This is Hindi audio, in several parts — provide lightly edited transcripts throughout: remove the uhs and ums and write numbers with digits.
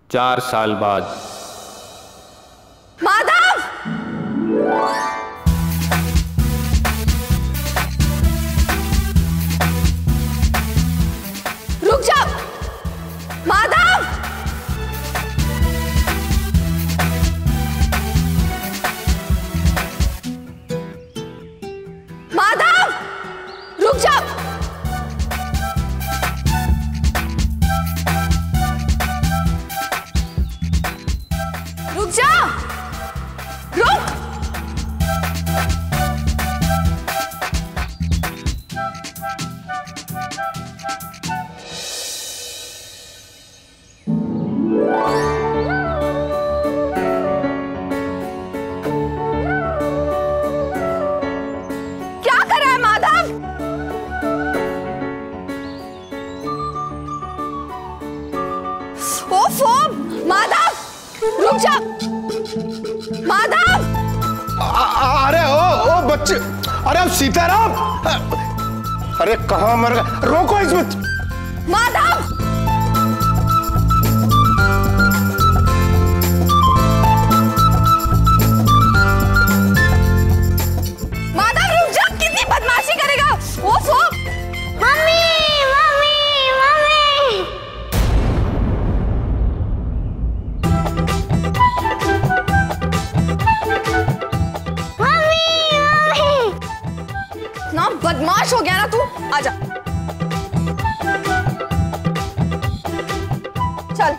4 साल बाद। माधव! रुक जाओ! माधव! माधव! रुक जाओ! रुक जा! रुक! क्या कर रहा है माधव? ओफो! माधव! रुक जा! माधव! अरे ओ बच्चे, अरे अब सीताराम, अरे कहाँ मर गए? रोको इस बच्चे। माधव! माधव रुक जा! कितनी बदमाशी करेगा? ओफो! Mummy mummy mummy. ना बदमाश हो गया ना तू। आजा चल।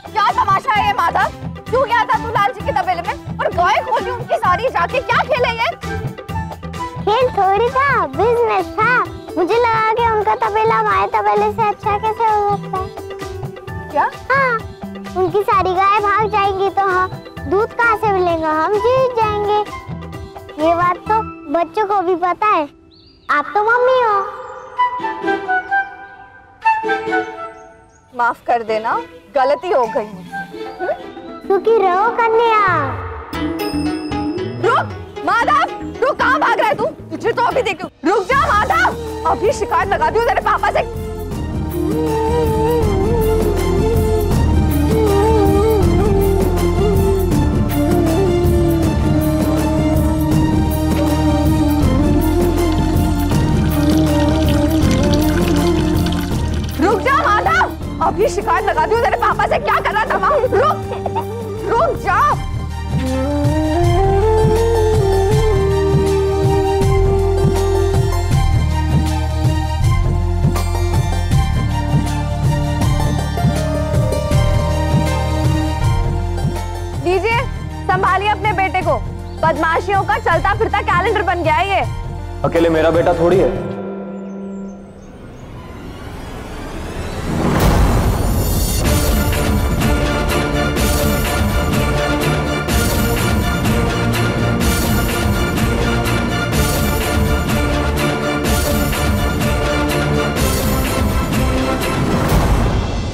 क्या तमाशा है ये माधव? क्यों गया था तू लालजी के तबेले में और गाय खोली उनकी सारी? जाके क्या खेले ये? खेल थोड़ी था, बिजनेस था। मुझे लगा कि उनका तबेला हमारे तबेले से अच्छा कैसे हो सकता है। क्या? हाँ, उनकी सारी गाय भाग जाएंगी तो हाँ दूध कहाँ से मिलेगा? हम जीत जाएंगे। ये बात तो बच्चों को भी पता है। आप तो मम्मी हो। माफ कर देना, गलती हो गई। क्योंकि रहो कन्या। रुक माधव! रुक! कहाँ भाग रहा है तू? तुझे तो अभी देखूं। रुक जा माधव! अभी शिकायत लगा दूं तेरे पापा से। रुक जा माधव! अभी शिकायत लगा दूं तेरे पापा से। क्या कर रहा था वहाँ? रुक जा! दीजिए, संभालिए अपने बेटे को। बदमाशियों का चलता फिरता कैलेंडर बन गया है ये। अकेले मेरा बेटा थोड़ी है।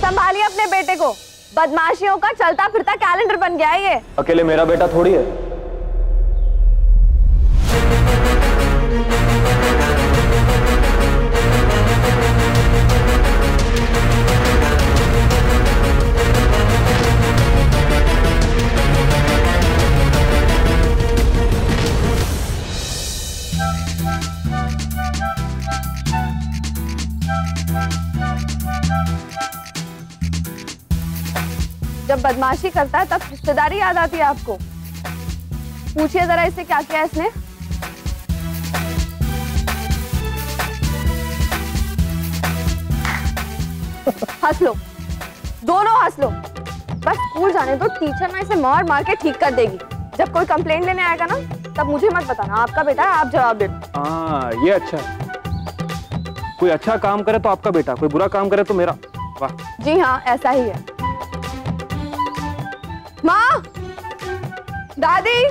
संभालिए अपने बेटे को। बदमाशियों का चलता फिरता कैलेंडर बन गया है ये। अकेले मेरा बेटा थोड़ी है। जब बदमाशी करता है तब रिश्तेदारी याद आती है आपको। पूछिए जरा इससे क्या किया इसने। हंस लो, दोनों हंस लो। बस स्कूल जाने तो टीचर ना इसे मार मार के ठीक कर देगी। जब कोई कंप्लेंट लेने आएगा ना तब मुझे मत बताना आपका बेटा है, आप जवाब दे। हाँ ये अच्छा है। कोई अच्छा काम करे तो आपका बेटा, कोई बुरा काम करे तो मेरा। वाह। जी हाँ, ऐसा ही है। माँ, दादी,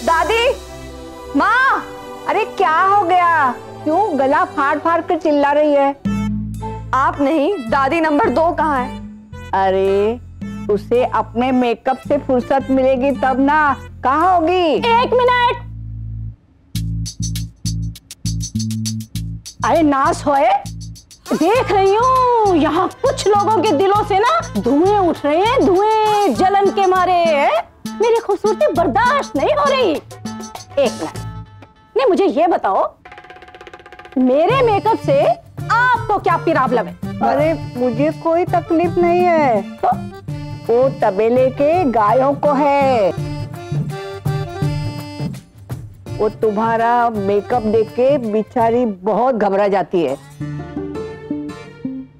दादी, माँ। अरे क्या हो गया? क्यों गला फाड़ फाड़ कर चिल्ला रही है? आप नहीं, दादी नंबर 2 कहाँ है? अरे उसे अपने मेकअप से फुर्सत मिलेगी तब ना। कहाँ होगी? 1 मिनट। अरे नाश होए, देख रही हूँ यहाँ कुछ लोगों के दिलों से ना धुएं उठ रहे हैं, धुएं जलन के मारे। मेरी खूबसूरती बर्दाश्त नहीं हो रही। एक मिनट, नहीं मुझे ये बताओ, मेरे मेकअप से आपको क्या प्रॉब्लम है? अरे मुझे कोई तकलीफ नहीं है, तो वो तबेले के गायों को है। वो तुम्हारा मेकअप देख के बेचारी बहुत घबरा जाती है,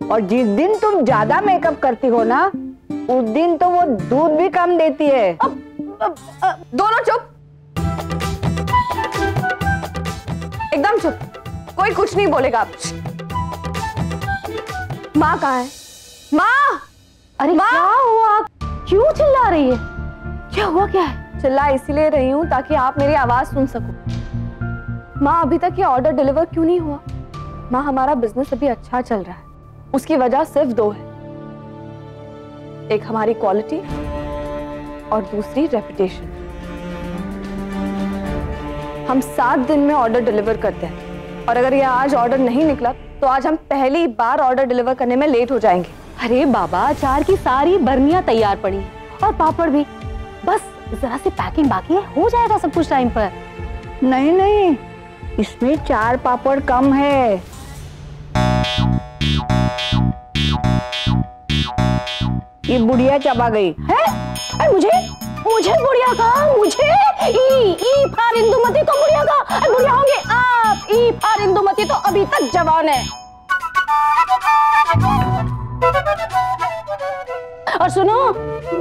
और जिस दिन तुम ज्यादा मेकअप करती हो ना, उस दिन तो वो दूध भी कम देती है। दोनों चुप, एकदम चुप, कोई कुछ नहीं बोलेगा। आप माँ कहाँ है? माँ! अरे क्या हुआ? क्यों चिल्ला रही है? क्या हुआ? क्या है? चिल्ला इसीलिए रही हूँ ताकि आप मेरी आवाज सुन सको। माँ, अभी तक ये ऑर्डर डिलीवर क्यों नहीं हुआ? माँ, हमारा बिजनेस अभी अच्छा चल रहा है, उसकी वजह सिर्फ दो है, एक हमारी क्वालिटी और दूसरी रेपुटेशन। हम 7 दिन में ऑर्डर डिलीवर करते हैं, और अगर ये आज ऑर्डर नहीं निकला तो आज हम पहली बार ऑर्डर डिलीवर करने में लेट हो जाएंगे। अरे बाबा, अचार की सारी बर्नियां तैयार पड़ी हैं और पापड़ भी, बस जरा सी पैकिंग बाकी है, हो जाएगा सब कुछ टाइम पर। नहीं नहीं, इसमें 4 पापड़ कम है। ये बुढ़िया चबा गई है? अरे मुझे बुढ़िया कहा? मुझे ई फार इंदुमती को बुढ़िया कहा? अरे बुढ़िया होंगे आप, ई फार इंदुमती तो अभी तक जवान है। और सुनो,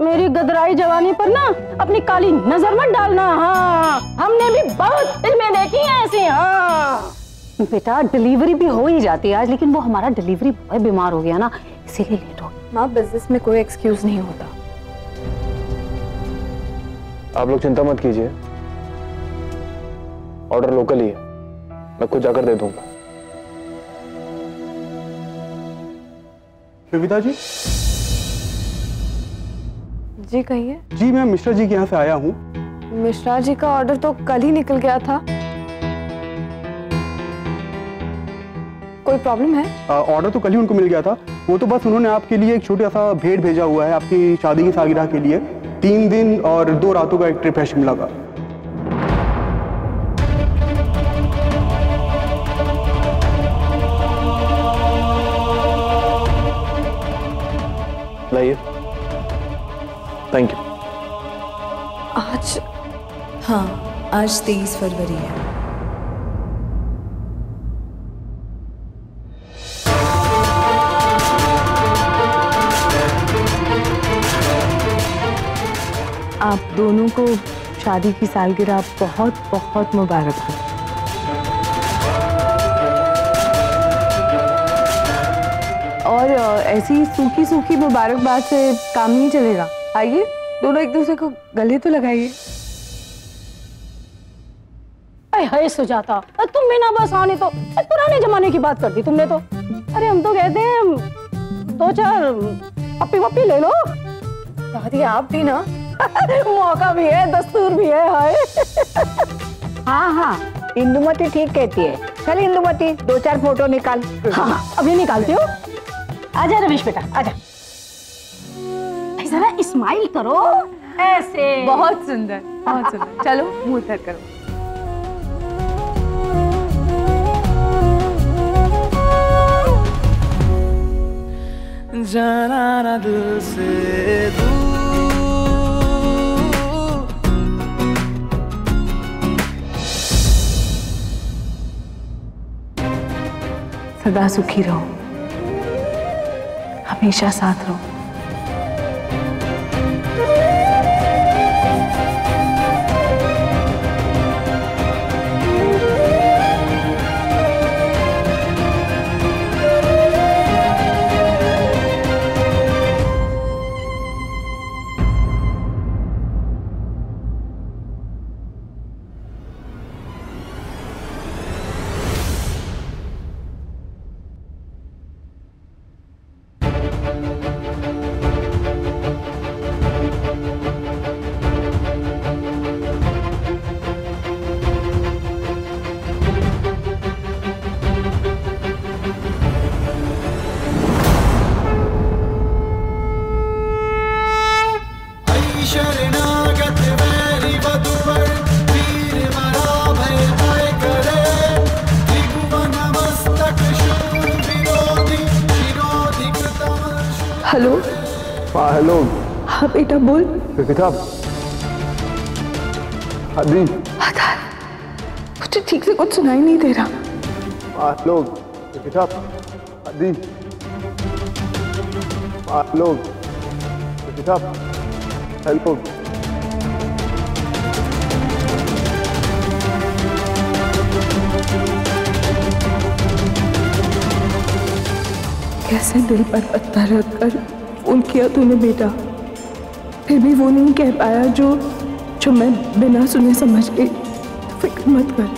मेरी गदराई जवानी पर ना अपनी काली नजर मत डालना। हाँ, हमने भी बहुत फिल्में देखी हैं ऐसी। हाँ बेटा, डिलीवरी भी हो ही जाती है आज, लेकिन वो हमारा डिलीवरी बॉय बीमार हो गया ना, इसीलिए लेट हो गया। माँ, बिजनेस में कोई एक्सक्यूज नहीं होता। आप लोग चिंता मत कीजिए, ऑर्डर लोकल ही है, मैं खुद जाकर दे दूंगा। कविता जी? जी कहिए। जी, मैं मिश्रा जी के यहाँ से आया हूँ। मिश्रा जी का ऑर्डर तो कल ही निकल गया था, कोई प्रॉब्लम है? ऑर्डर तो कल ही उनको मिल गया था, वो तो बस उन्होंने आपके लिए एक छोटा सा भेंट भेजा हुआ है, आपकी शादी की सालगिरह के लिए। 3 दिन और 2 रातों का एक ट्रिप है शिमला का। लाइए। Thank you. आज? हाँ, आज 23 फरवरी है। आप दोनों को शादी की सालगिरह बहुत बहुत मुबारक हो। और ऐसी सूखी सूखी मुबारकबाद से काम नहीं चलेगा। आइए, दोनों एक दूसरे को गले तो लगाइए। हाय सुजाता, तुम भी ना बस आने तो पुराने जमाने की बात कर दी तुमने तो। अरे हम तो कहते हैं 2-4 पप्पी वप्पी ले लो। दादी, आप भी ना। मौका भी है, दस्तूर भी है। हाय हाँ हाँ, इंदुमती ठीक कहती है। चल इंदुमती, 2-4 फोटो निकाल। हाँ, अभी निकालती हूँ। आजा रमेश बेटा, आजा। जरा स्माइल करो ऐसे। बहुत सुंदर, बहुत सुंदर। चलो मुंह उतर करो। जाना ना दिल से दूर, सदा सुखी रहो, हमेशा साथ रहो। हेलो। हाँ हेलो। हाँ बेटा बोल। किताब आदि। मुझे ठीक से कुछ सुनाई नहीं दे रहा। हाँ हेलो किताब आदि। हाँ हेलो किताब हेलो। कैसे दिल पर पत्थर रखकर फोन किया तूने बेटा, फिर भी वो नहीं कह पाया जो मैं बिना सुने समझ गई। फिक्र मत कर,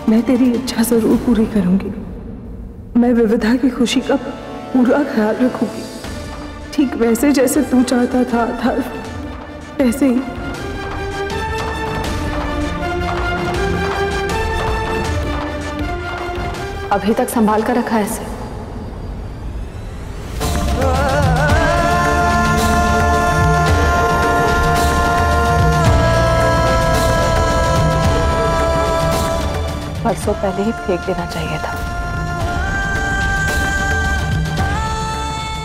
मैं तेरी इच्छा जरूर पूरी करूंगी। मैं विविधा की खुशी का पूरा ख्याल रखूंगी, ठीक वैसे जैसे तू चाहता था अथर्व, वैसे ही। अभी तक संभाल कर रखा है इसे। परसों पहले ही फेंक देना चाहिए था,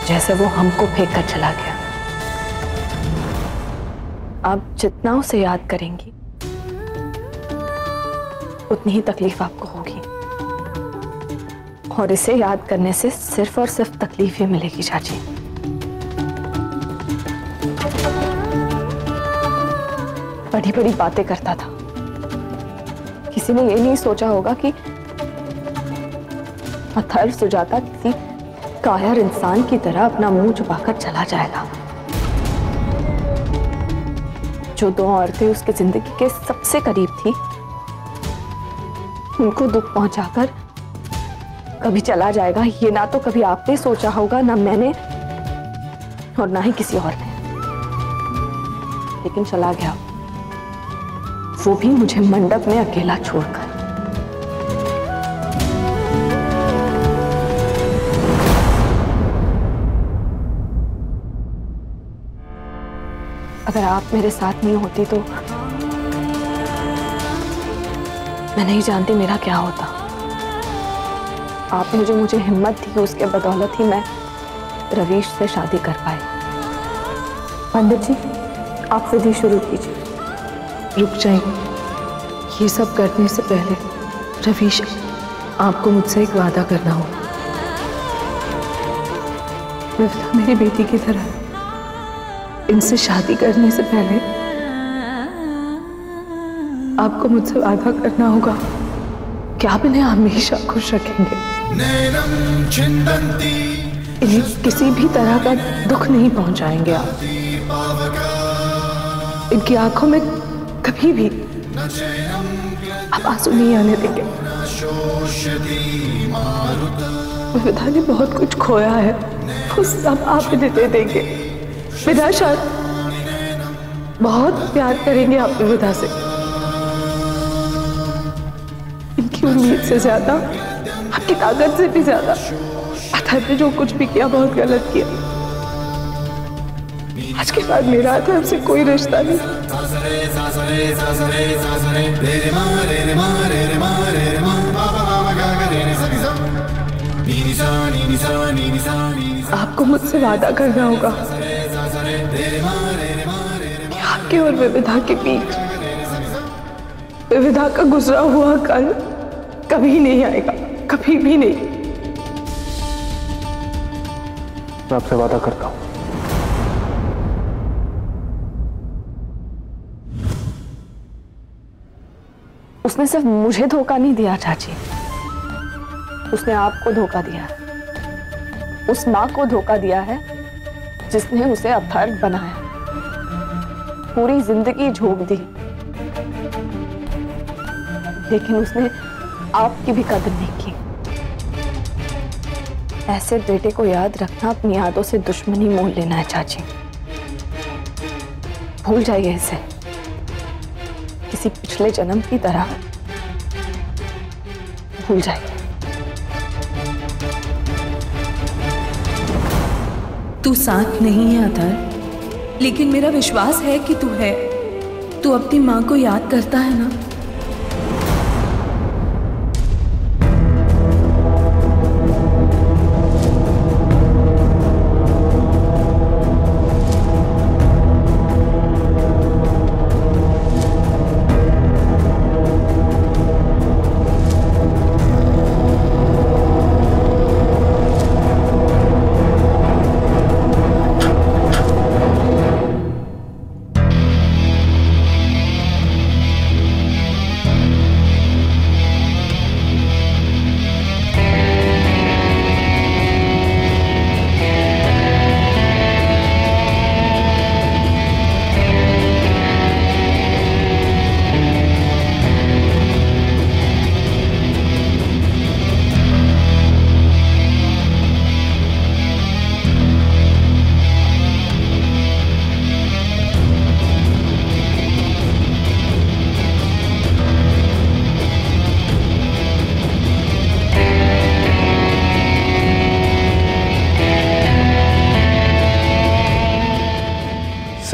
जैसे वो हमको फेंक कर चला गया। आप जितना उसे याद करेंगी उतनी ही तकलीफ आपको होगी, और इसे याद करने से सिर्फ और सिर्फ तकलीफ ही मिलेगी चाची। बड़ी बड़ी बातें करता था, किसी ने ये नहीं सोचा होगा कि अथर्व सुजाता किसी कायर इंसान की तरह अपना मुंह छुपाकर चला जाएगा। जो दो औरतें उसकी जिंदगी के सबसे करीब थी, उनको दुख पहुंचाकर कभी चला जाएगा, ये ना तो कभी आपने सोचा होगा, ना मैंने, और ना ही किसी और ने। लेकिन चला गया, वो भी मुझे मंडप में अकेला छोड़कर। अगर आप मेरे साथ नहीं होती तो मैं नहीं जानती मेरा क्या होता। आपने जो मुझे हिम्मत दी, उसके बदौलत ही मैं रवीश से शादी कर पाई। पंडित जी, आप विधि शुरू कीजिए। रुक जाइए, ये सब करने से पहले रवीश, आपको मुझसे एक वादा करना होगा। विविधा मेरी बेटी की तरह, इनसे शादी करने से पहले आपको मुझसे वादा करना होगा कि आप इन्हें हमेशा खुश रखेंगे। इन्हें किसी भी तरह का दुख नहीं पहुंचाएंगे आप। इनकी आंखों में कभी भी आप आंसू नहीं आने देंगे। विविधा ने बहुत कुछ खोया है, वो सब आप इन्हें दे देंगे। विविधा शायद बहुत प्यार करेंगे आप विविधा से। इनकी उम्मीद से ज्यादा, आपकी ताकत से भी ज्यादा अथर्व ने जो कुछ भी किया बहुत गलत किया। आज के बाद मेरा अथर्व से कोई रिश्ता नहीं। आपको मुझसे वादा करना होगा कि आपके और विविधा के बीच विविधा का गुजरा हुआ कल कभी नहीं आएगा, कभी भी नहीं। मैं आपसे वादा करता हूं। उसने सिर्फ मुझे धोखा नहीं दिया चाची, उसने आपको धोखा दिया है। उस माँ को धोखा दिया है जिसने उसे अथर्व बनाया, पूरी जिंदगी झोंक दी, लेकिन उसने आपकी भी कदर नहीं की। ऐसे बेटे को याद रखना अपनी यादों से दुश्मनी मोल लेना है चाची। भूल जाइए इसे, किसी पिछले जन्म की तरह भूल जाइए। तू साथ नहीं है अथर्व, लेकिन मेरा विश्वास है कि तू है। तू अपनी माँ को याद करता है ना?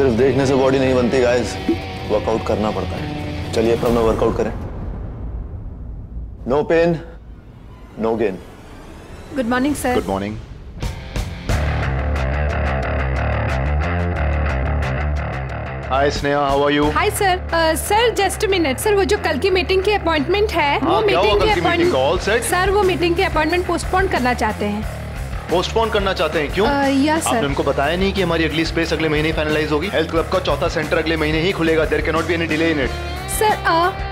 सिर्फ देखने से बॉडी नहीं बनती गाइस, वर्कआउट करना पड़ता है। चलिए अब अपना वर्कआउट करें। No pain no gain. Good morning sir. Good morning. Hi Sneha, how are you? Hi sir. Sir just a minute sir, वो जो कल की मीटिंग की अपॉइंटमेंट है वो मीटिंग के अपॉइंटमेंट सर, वो मीटिंग के अपॉइंटमेंट पोस्टपोन करना चाहते हैं। पोस्टपोन करना चाहते हैं? क्यों? Yes sir. आपने उनको बताया नहीं कि हमारी अगली स्पेस अगले महीने फाइनलाइज होगी? हेल्थ क्लब का चौथा सेंटर अगले महीने ही खुलेगा। There can not be any delay in it. Sir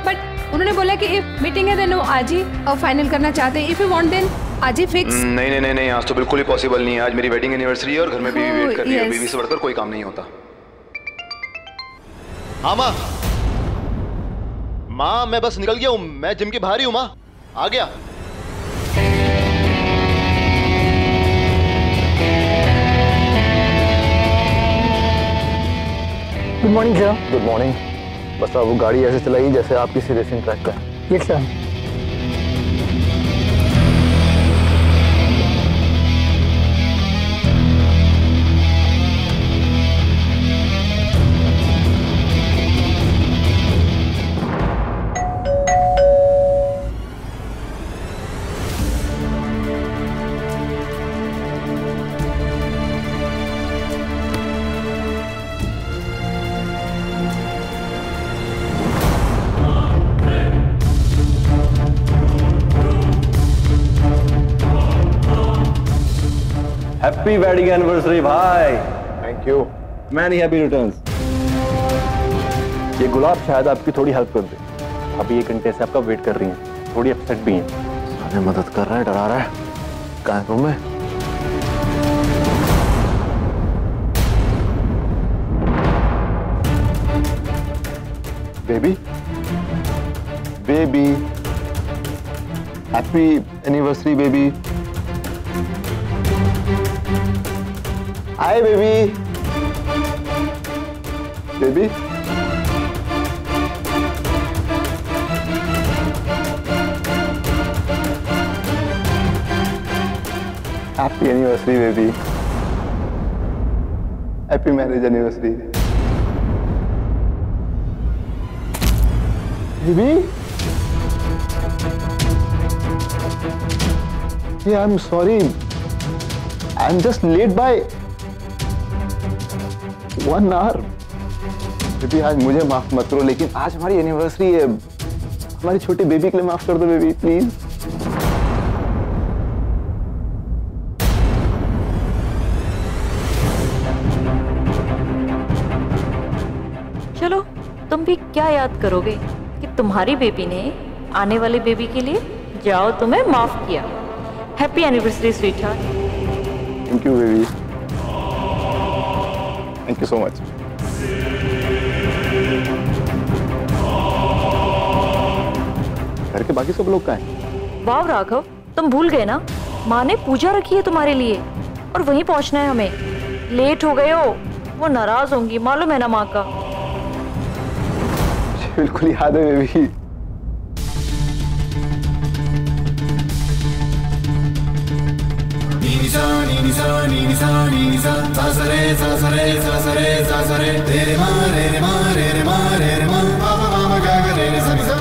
but उन्होंने बोला कि इफ मीटिंग है देन वो आज ही फाइनल करना चाहते हैं। इफ यू वांट देन आज ही फिक्स। नहीं, आज तो बिल्कुल ही पॉसिबल नहीं है। आज मेरी वेडिंग एनिवर्सरी है और घर में बीवी वेट कर रही है। बीवी से बढ़कर कोई काम नहीं होता। हाँ माँ मैं बस निकल गया हूँ, मैं जिम के बाहर ही हूँ माँ, आ गया। Good morning sir. Good morning. बस आप वो गाड़ी ऐसे चलाइए जैसे आप किसी रेसिंग ट्रैक का। Yes sir. Happy wedding anniversary भाई। Thank you. Many happy returns. ये गुलाब शायद आपकी थोड़ी हेल्प कर दे। अभी 1 घंटे से आपका वेट कर रही हैं, थोड़ी अपसेट भी हैं। अरे मदद कर रहा है, डरा रहा है। कहाँ हूँ मैं? Baby baby happy anniversary baby. Hi baby. Baby happy anniversary baby. Happy marriage anniversary baby. I am sorry, I am just late by 1 hour. Baby आज मुझे माफ मत करो, लेकिन आज हमारी एनिवर्सरी है। हमारी छोटी बेबी के लिए माफ कर दो बेबी प्लीज। चलो तुम भी क्या याद करोगे कि तुम्हारी बेबी ने आने वाले बेबी के लिए जाओ तुम्हें माफ किया। Happy anniversary sweet heart. Thank you baby, thank you so much. घर के बाकी सब लोग कहाँ हैं? वाह राघव, तुम भूल गए ना, माँ ने पूजा रखी है तुम्हारे लिए और वहीं पहुंचना है हमें। लेट हो गए हो, वो नाराज होंगी, मालूम है ना माँ का। बिल्कुल याद है बेबी। तेरे मारे रे मारे रे मारे रे मा पापा मामा क्या करे रे सा सा।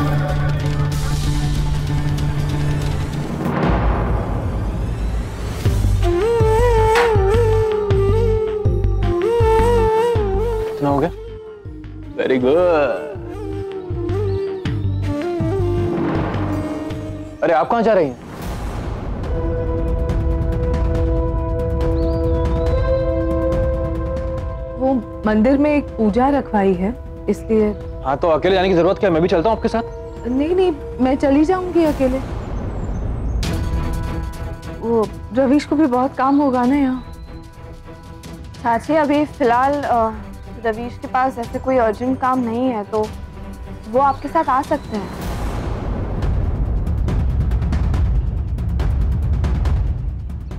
कितना हो गया? Very good. अरे आप कहाँ जा रही हैं? वो मंदिर में एक पूजा रखवाई है इसलिए। हाँ तो अकेले जाने की जरूरत क्या है? मैं भी चलता हूँ आपके साथ। नहीं, मैं चली जाऊंगी अकेले। वो रवीश को भी बहुत काम होगा ना यहाँ। चाची अभी फिलहाल रवीश के पास ऐसे कोई अर्जेंट काम नहीं है, तो वो आपके साथ आ सकते हैं।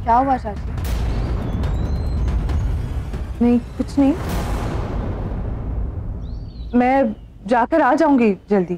क्या हुआ चाची? नहीं कुछ नहीं, मैं जाकर आ जाऊंगी जल्दी।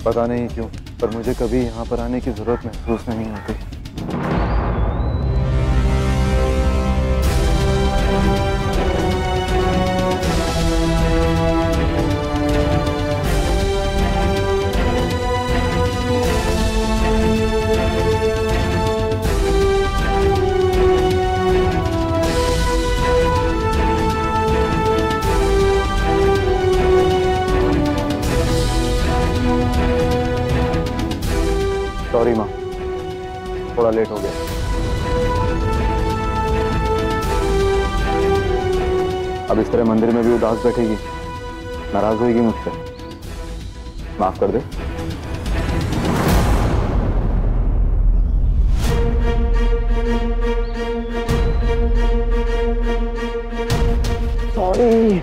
पता नहीं क्यों, पर मुझे कभी यहाँ पर आने की जरूरत महसूस नहीं होती। सॉरी माँ, थोड़ा लेट हो गया। अब इस तरह मंदिर में भी उदास बैठेगी, नाराज होगी मुझसे। माफ कर दे। सॉरी।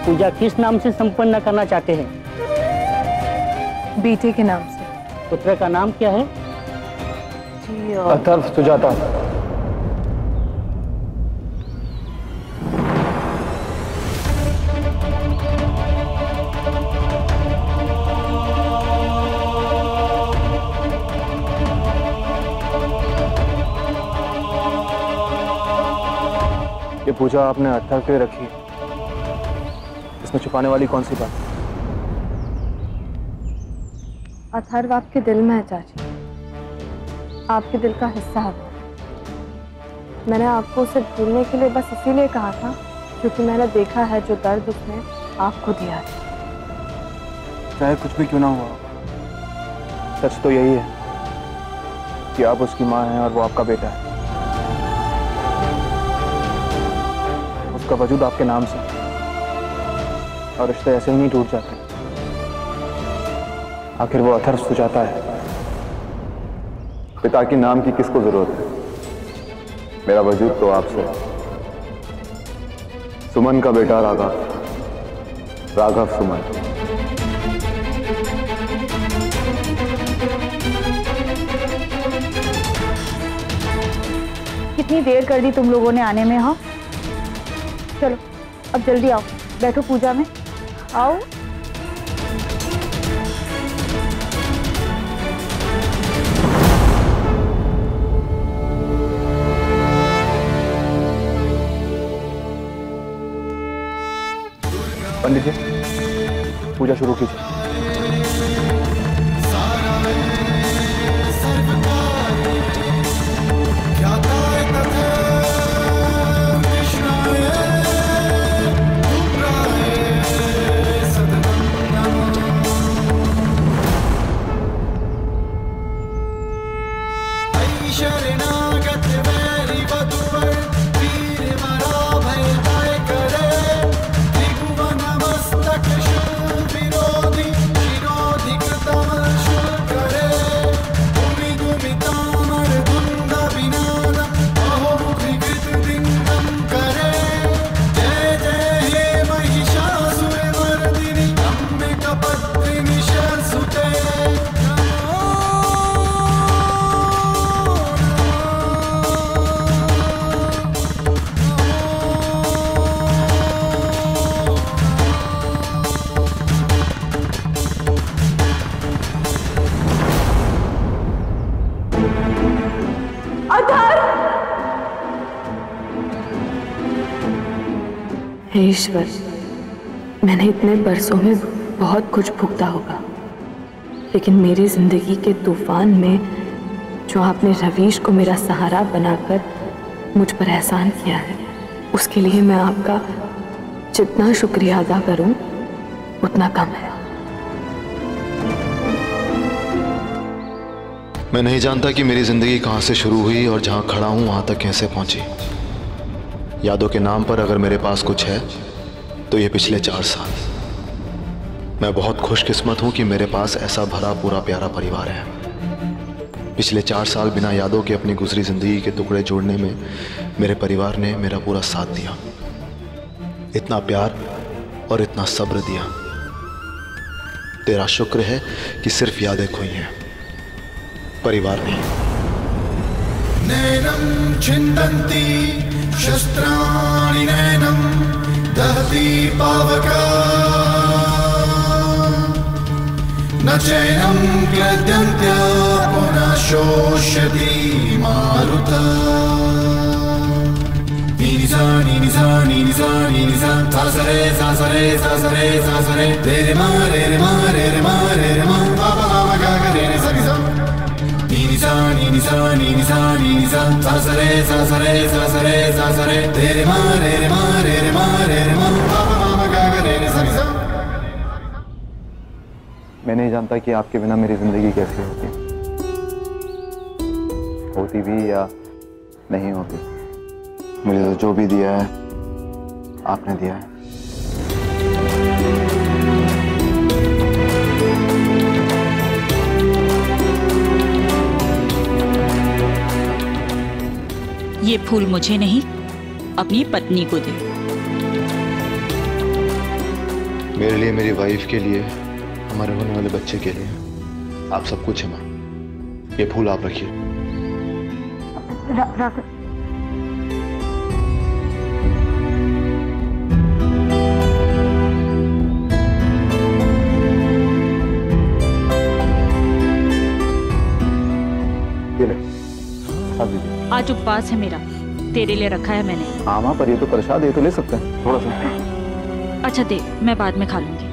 पूजा किस नाम से संपन्न करना चाहते हैं? बेटे के नाम से। पुत्र का नाम क्या है? जी अथर्व सुजाता। ये पूजा आपने अथर्व के लिए रखी है, इसमें छुपाने वाली कौन सी बात? अथर्व आपके दिल में है चाची, आपके दिल का हिस्सा है। मैंने आपको उसे भूलने के लिए बस इसीलिए कहा था क्योंकि मैंने देखा है जो दर्द उसने आपको दिया है। चाहे कुछ भी क्यों ना हुआ, सच तो यही है कि आप उसकी माँ हैं और वो आपका बेटा है। उसका वजूद आपके नाम से, और रिश्ते ऐसे ही नहीं टूट जाते। आखिर वो अथर्व सुजाता है। पिता के नाम की किसको जरूरत है? मेरा वजूद तो आपसे। सुमन का बेटा राघव, राघव सुमन। कितनी देर कर दी तुम लोगों ने आने में? हाँ चलो अब जल्दी आओ, बैठो पूजा में। आओ। पंडित जी, पूजा शुरू कीजिए। हे ईश्वर, मैंने इतने बरसों में बहुत कुछ भुगता होगा, लेकिन मेरी जिंदगी के तूफान में जो आपने रवीश को मेरा सहारा बनाकर मुझ पर एहसान किया है, उसके लिए मैं आपका जितना शुक्रिया अदा करूं उतना कम है। मैं नहीं जानता कि मेरी जिंदगी कहाँ से शुरू हुई और जहाँ खड़ा हूँ वहाँ तक कैसे पहुँची। यादों के नाम पर अगर मेरे पास कुछ है तो ये पिछले 4 साल। मैं बहुत खुशकिस्मत हूँ कि मेरे पास ऐसा भरा पूरा प्यारा परिवार है। पिछले 4 साल बिना यादों के अपनी गुजरी जिंदगी के टुकड़े जोड़ने में मेरे परिवार ने मेरा पूरा साथ दिया, इतना प्यार और इतना सब्र दिया। तेरा शुक्र है कि सिर्फ यादें खोई हैं, परिवार नहीं। नैनम छिन्दन्ति शस्त्राणि नैनम दहति पावका न चैनम क्लद्यन्त्य पुनः शोष्यति मारुता। नीनिसा नीनिसा नीनिसा नीनिसा सासरे सासरे सासरे सासरे रे मा रे रे मा रे रे मा रे रे मा पापा मामा गा रे रे सरिसा। नीनिसा नीनिसा नीनिसा नीनिसा सासरे सासरे सासरे सासरे रे मा रे रे मा रे रे मा रे रे मा पापा मामा गा रे रे सरिसा। मैं नहीं जानता कि आपके बिना मेरी जिंदगी कैसी होती भी या नहीं होती। मुझे तो जो भी दिया है आपने दिया है। ये फूल मुझे नहीं, अपनी पत्नी को दे। मेरे लिए, मेरी वाइफ के लिए, हमारे होने वाले बच्चे के लिए आप सब कुछ है माँ। ये फूल आप रखिए। आज उपवास है मेरा, तेरे लिए रखा है मैंने। हाँ माँ, पर ये तो प्रसाद है, तो ले सकते हैं थोड़ा सा। अच्छा दे, मैं बाद में खा लूंगी।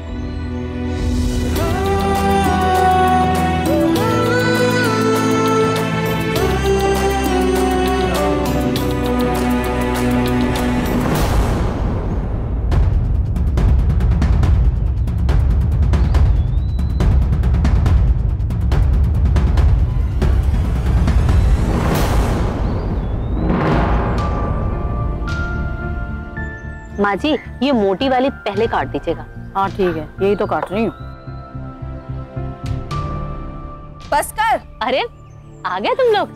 माँ जी, ये मोटी वाली पहले काट दीजिएगा। हाँ ठीक है, यही तो काट रही हूँ। बस कर। अरे आ गए तुम लोग,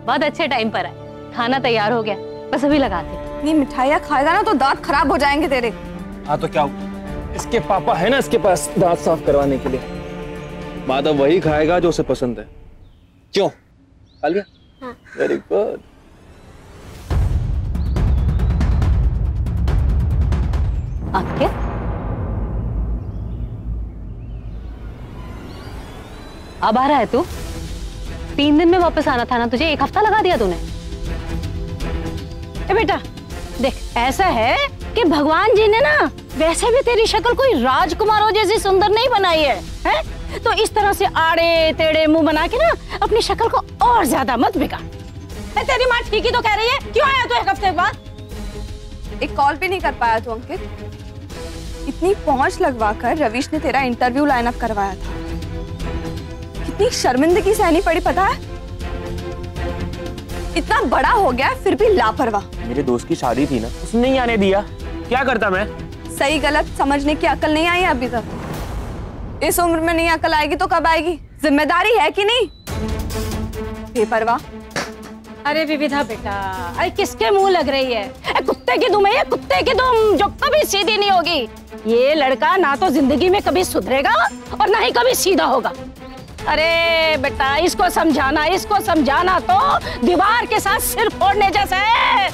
बहुत अच्छे टाइम पर आए। खाना तैयार हो गया, बस अभी लगाते। ये मिठाइयाँ खाएगा ना तो दांत खराब हो जाएंगे तेरे। हाँ तो क्या हुआ? इसके पापा है ना इसके पास दांत साफ करवाने के लिए। माधव वही खाएगा जो उसे पसंद है। क्यों? खा लिया? हाँ। Very good. आपके अब आ रहा है तू? 3 दिन में वापस आना था ना तुझे, 1 हफ्ता लगा दिया तूने। ए बेटा देख, ऐसा है कि भगवान जी ने ना वैसे भी तेरी शक्ल कोई राजकुमारों जैसी सुंदर नहीं बनाई है? तो इस तरह से आड़े टेढ़े मुंह बना के ना अपनी शक्ल को और ज्यादा मत बिगाड़। तेरी माँ ठीक ही तो कह रही है। क्यों आया तू 1 हफ्ते बाद? एक कॉल भी नहीं कर पाया तू अंकित। इतनी पहुंच लगवाकर रवीश ने तेरा इंटरव्यू लाइन अप करवाया था। कितनी शर्मिंदगी सहनी पड़ी पता है? इतना बड़ा हो गया फिर भी लापरवाह। मेरे दोस्त की शादी थी ना, उसने नहीं आने दिया। क्या करता मैं? सही गलत समझने की अकल नहीं आई अभी तक। इस उम्र में नहीं अकल आएगी तो कब आएगी? जिम्मेदारी है कि नहीं? बेपरवाह। अरे विविधा बेटा, अरे किसके मुंह लग रही है? कुत्ते की दुम है ये, कुत्ते की दुम जो कभी सीधी नहीं होगी। ये लड़का ना तो जिंदगी में कभी सुधरेगा और ना ही कभी सीधा होगा। अरे बेटा इसको समझाना तो दीवार के साथ सिर फोड़ने जैसा है।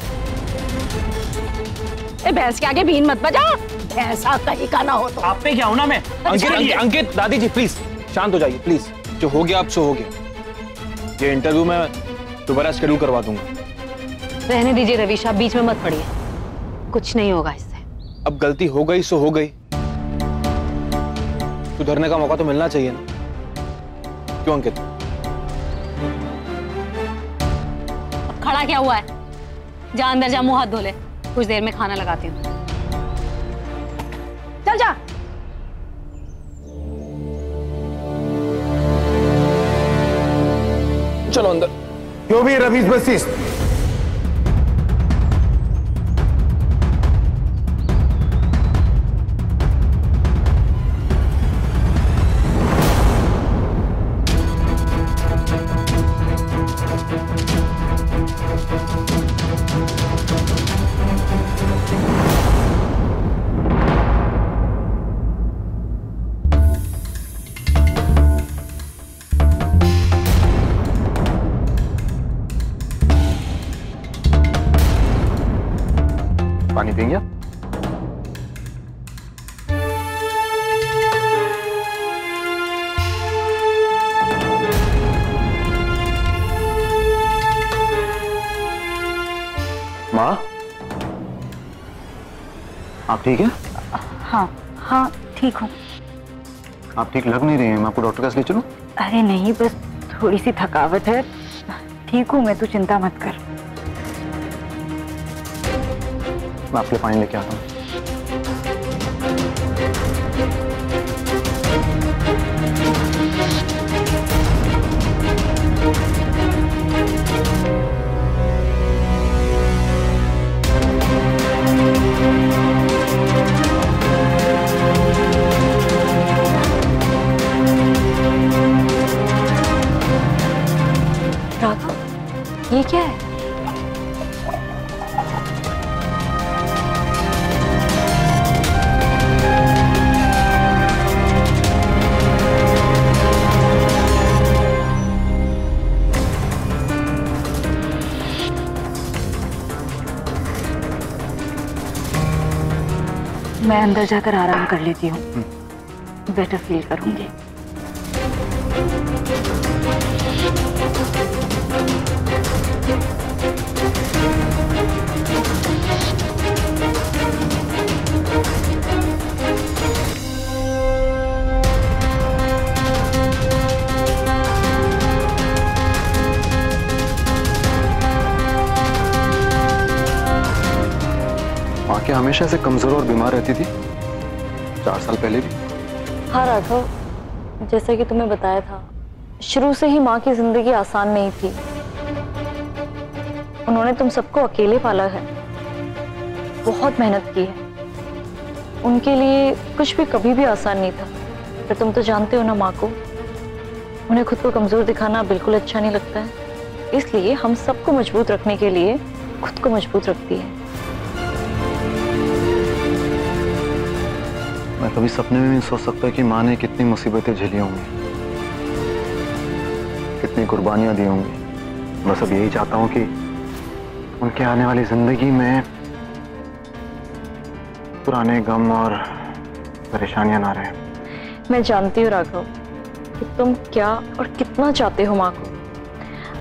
भैंस के आगे बीन मत बजा, भैंसा कहीं का ना हो तो। आप पे क्या हूं ना मैं? अंकित दादी जी प्लीज शांत हो जाइए प्लीज। जो हो गया अब सो हो गया। ये इंटरव्यू में दोबारा शेड्यूल करवा दूंगा। रहने दीजिए रवीश, आप बीच में मत पड़िए, कुछ नहीं होगा इससे। अब गलती हो गई सो हो गई, सुधरने का मौका तो मिलना चाहिए ना। क्यों अंकित? खड़ा क्या हुआ है? जा अंदर जा, मुंह हाथ धो ले, कुछ देर में खाना लगाती हूँ। चल जा। क्यों भी रवीज बसीस? पानी पिएंगे? माँ, आप ठीक हैं? हाँ हाँ ठीक हूँ। आप ठीक लग नहीं रही हैं, मैं आपको डॉक्टर के पास ले चलूं? अरे नहीं, बस थोड़ी सी थकावट है। ठीक हूँ मैं, तू चिंता मत कर। मैं आपके लिए पानी लेके आता हूँ। राघव, ये क्या है? मैं अंदर जाकर आराम कर लेती हूँ, बेटर फील करूंगी। क्या हमेशा ऐसे कमजोर और बीमार रहती थी? 4 साल पहले भी? हाँ राघव, जैसा कि तुम्हें बताया था, शुरू से ही माँ की जिंदगी आसान नहीं थी। उन्होंने तुम सबको अकेले पाला है, बहुत मेहनत की है। उनके लिए कुछ भी कभी भी आसान नहीं था। पर तुम तो जानते हो ना माँ को, उन्हें खुद को कमजोर दिखाना बिल्कुल अच्छा नहीं लगता है। इसलिए हम सबको मजबूत रखने के लिए खुद को मजबूत रखती है। मैं कभी सपने में नहीं सोच सकता कि माँ ने कितनी मुसीबतें झेली होंगी, कितनी कुर्बानियां दी होंगी। बस अब यही चाहता हूँ कि उनके आने वाली जिंदगी में पुराने गम और परेशानियां ना रहे। मैं जानती हूँ राघव कि तुम क्या और कितना चाहते हो माँ को।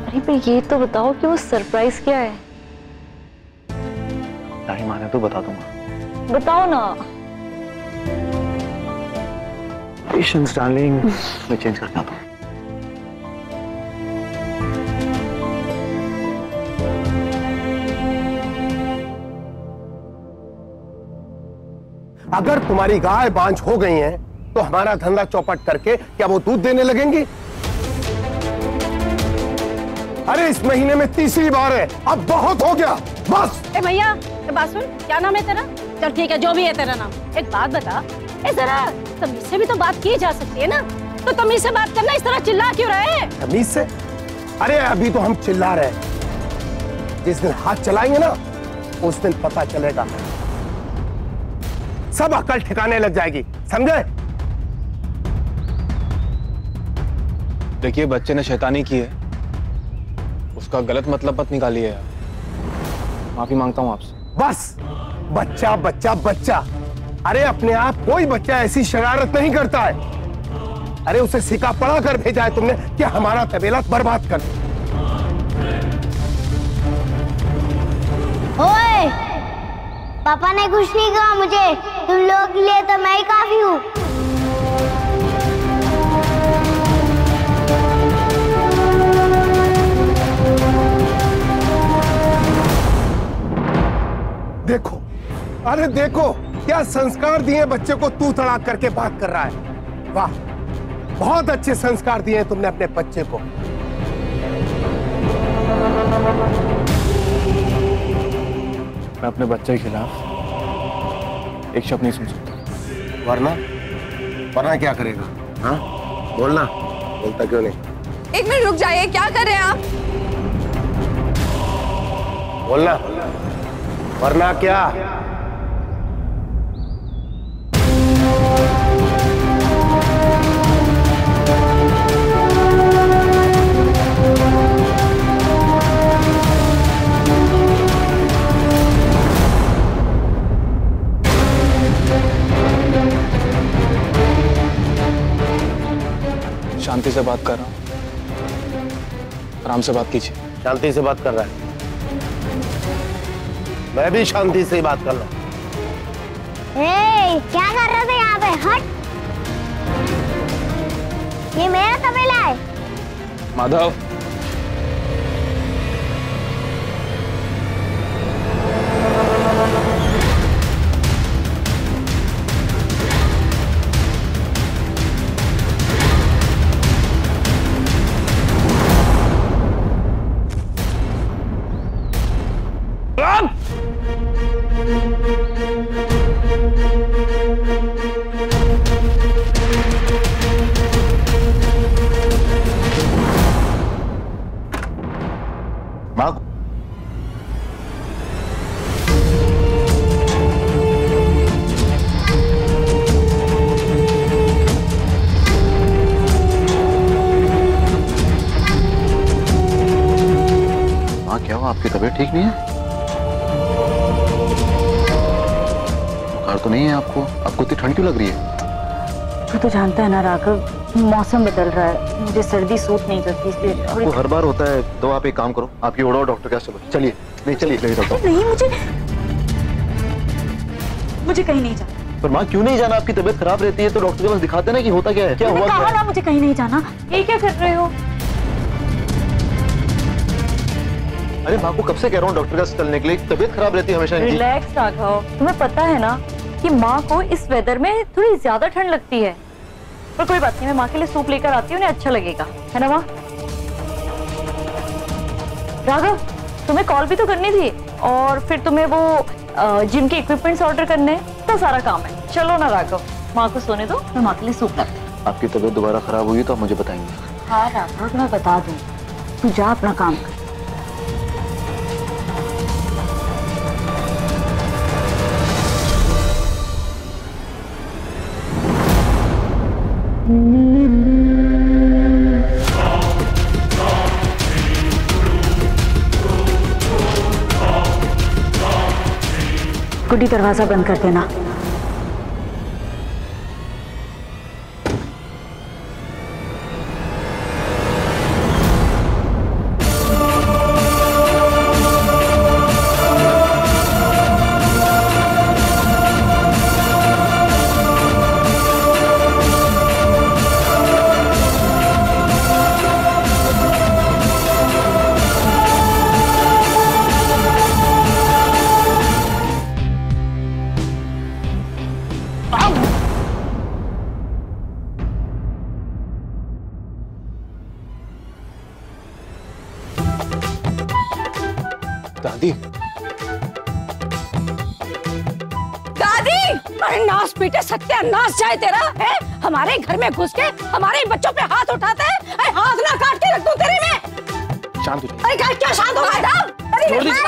अरे पर ये तो बताओ कि वो सरप्राइज क्या है? नहीं माने तो बता दूंगा। बताओ ना। पेशेंस डार्लिंग, मैं चेंज करके आता हूँ। अगर तुम्हारी गाय बांझ हो गई हैं, तो हमारा धंधा चौपट करके क्या वो दूध देने लगेंगी? अरे इस महीने में 3री बार है, अब बहुत हो गया, बस। ए भैया, बात सुन, क्या नाम है तेरा? चल ठीक है, जो भी है तेरा नाम। एक बात बता, जरा तमीज से भी तो बात की जा सकती है ना, तो तमीज से बात करना, इस तरह चिल्ला क्यों रहे हैं? तमीज से? अरे अभी तो हम चिल्ला रहे हैं, जिस दिन हाथ चलाएंगे ना, उस दिन पता चलेगा, सब अकल ठिकाने लग जाएगी, समझे? देखिए, बच्चे ने शैतानी की है, उसका गलत मतलब मत निकालिए यार। माफी मांगता हूं आपसे। बस बच्चा बच्चा बच्चा, अरे अपने आप कोई बच्चा ऐसी शरारत नहीं करता है। अरे उसे सिक्का पढ़ा कर भेजा है तुमने कि हमारा तबेला बर्बाद कर। ओए, पापा ने कुछ नहीं कहा मुझे, तुम लोग के लिए तो मैं ही काफी हूँ। देखो, अरे देखो क्या संस्कार दिए बच्चे को, तू तड़ाक करके बात कर रहा है। वाह, बहुत अच्छे संस्कार दिए तुमने अपने बच्चे को। मैं अपने बच्चे के खिलाफ एक शब्द नहीं सुन सकता। वरना क्या करेगा? हाँ बोलना, बोलता क्यों नहीं? एक मिनट रुक जाइए, क्या कर रहे हैं आप? बोलना, वरना क्या? शांति से बात कर रहा हूँ, आराम से बात कीजिए। शांति से बात कर रहा है? मैं भी शांति से बात कर रहा हूँ। क्या कर रहे थे यहाँ पे? हट! ये मेरा तबेला है। माधव, क्या हुआ? आपकी तबीयत ठीक नहीं है? बुखार तो नहीं है आपको? आपको इतनी ठंड क्यों लग रही है? तू तो जानता है ना राघव, मौसम बदल रहा है, मुझे सर्दी सूट नहीं करती इसलिए। आपको हर बार होता है। तो आप एक काम करो, आपकी उड़ाओ डॉक्टर के पास चलो। चलिए। नहीं चलिए डॉक्टर। नहीं, मुझे कहीं नहीं जाना। पर माँ क्यों नहीं जाना? आपकी तबीयत खराब रहती है तो डॉक्टर के पास दिखाते ना कि होता क्या है। क्या हुआ? कहा ना मुझे कहीं नहीं जाना। ये क्या कर रहे हो? अरे माँ को कब से कह रहा हूँ डॉक्टर के पास चलने के लिए, तबीयत खराब रहती है हमेशा इनकी। रिलैक्स राघव, तुम्हें पता है ना कि माँ को इस वेदर में थोड़ी ज्यादा ठंड लगती है। पर कोई बात नहीं, मैं माँ के लिए सूप लेकर आती हूँ, उन्हें अच्छा लगेगा, है ना माँ? राघव, तुम्हें कॉल भी तो करनी थी और फिर तुम्हें वो जिम के इक्विपमेंट्स ऑर्डर करने, तो सारा काम है। चलो ना राघव, माँ को सोने दो, मैं माँ के लिए सूप लाती हूँ। आपकी तबीयत दोबारा खराब हुई तो आप मुझे बताएंगे। हाँ राघव, तो मैं बता दूँ, तू जा अपना काम कर। गुड्डी, दरवाजा बंद कर देना। दादी, दादी, अरे नाश पीटे सत्यानाश जाए तेरा है। हमारे घर में घुस के हमारे बच्चों पे हाथ उठाते हैं। अरे हाथ ना काट के रख दूं तेरे में। शांत हो जाइए। अरे क्या शांत हो मैडम? छोड़ दीजिए।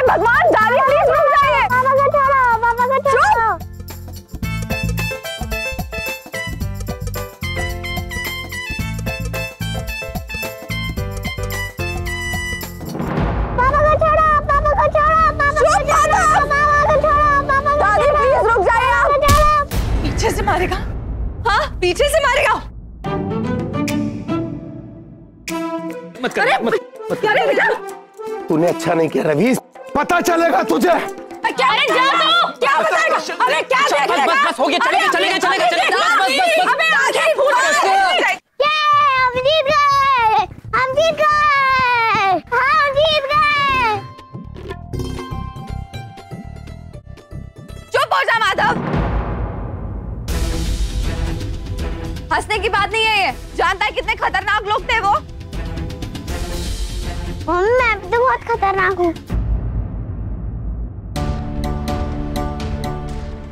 भगवान, दादी प्लीज रुक जाइए। पापा को छोड़ो, पापा को छोड़ो। पापा को छोड़ो, पापा को छोड़ो, पापा को छोड़ो, पापा को छोड़ो, पापा को छोड़ो। दादी प्लीज रुक जाइए आप। मत कर। तूने अच्छा नहीं किया रवि, पता चलेगा तुझे। क्या क्या बताएगा? अरे क्या देखेगा? बस हो गया, चलेगा। अबे आगे भूल हम जीत गए, हम जीत गए, हम जीत गए। चुप हो जा माधव, हंसने की बात नहीं है ये। जानता है कितने खतरनाक लोग थे वो? मैं तो बहुत खतरनाक हूँ।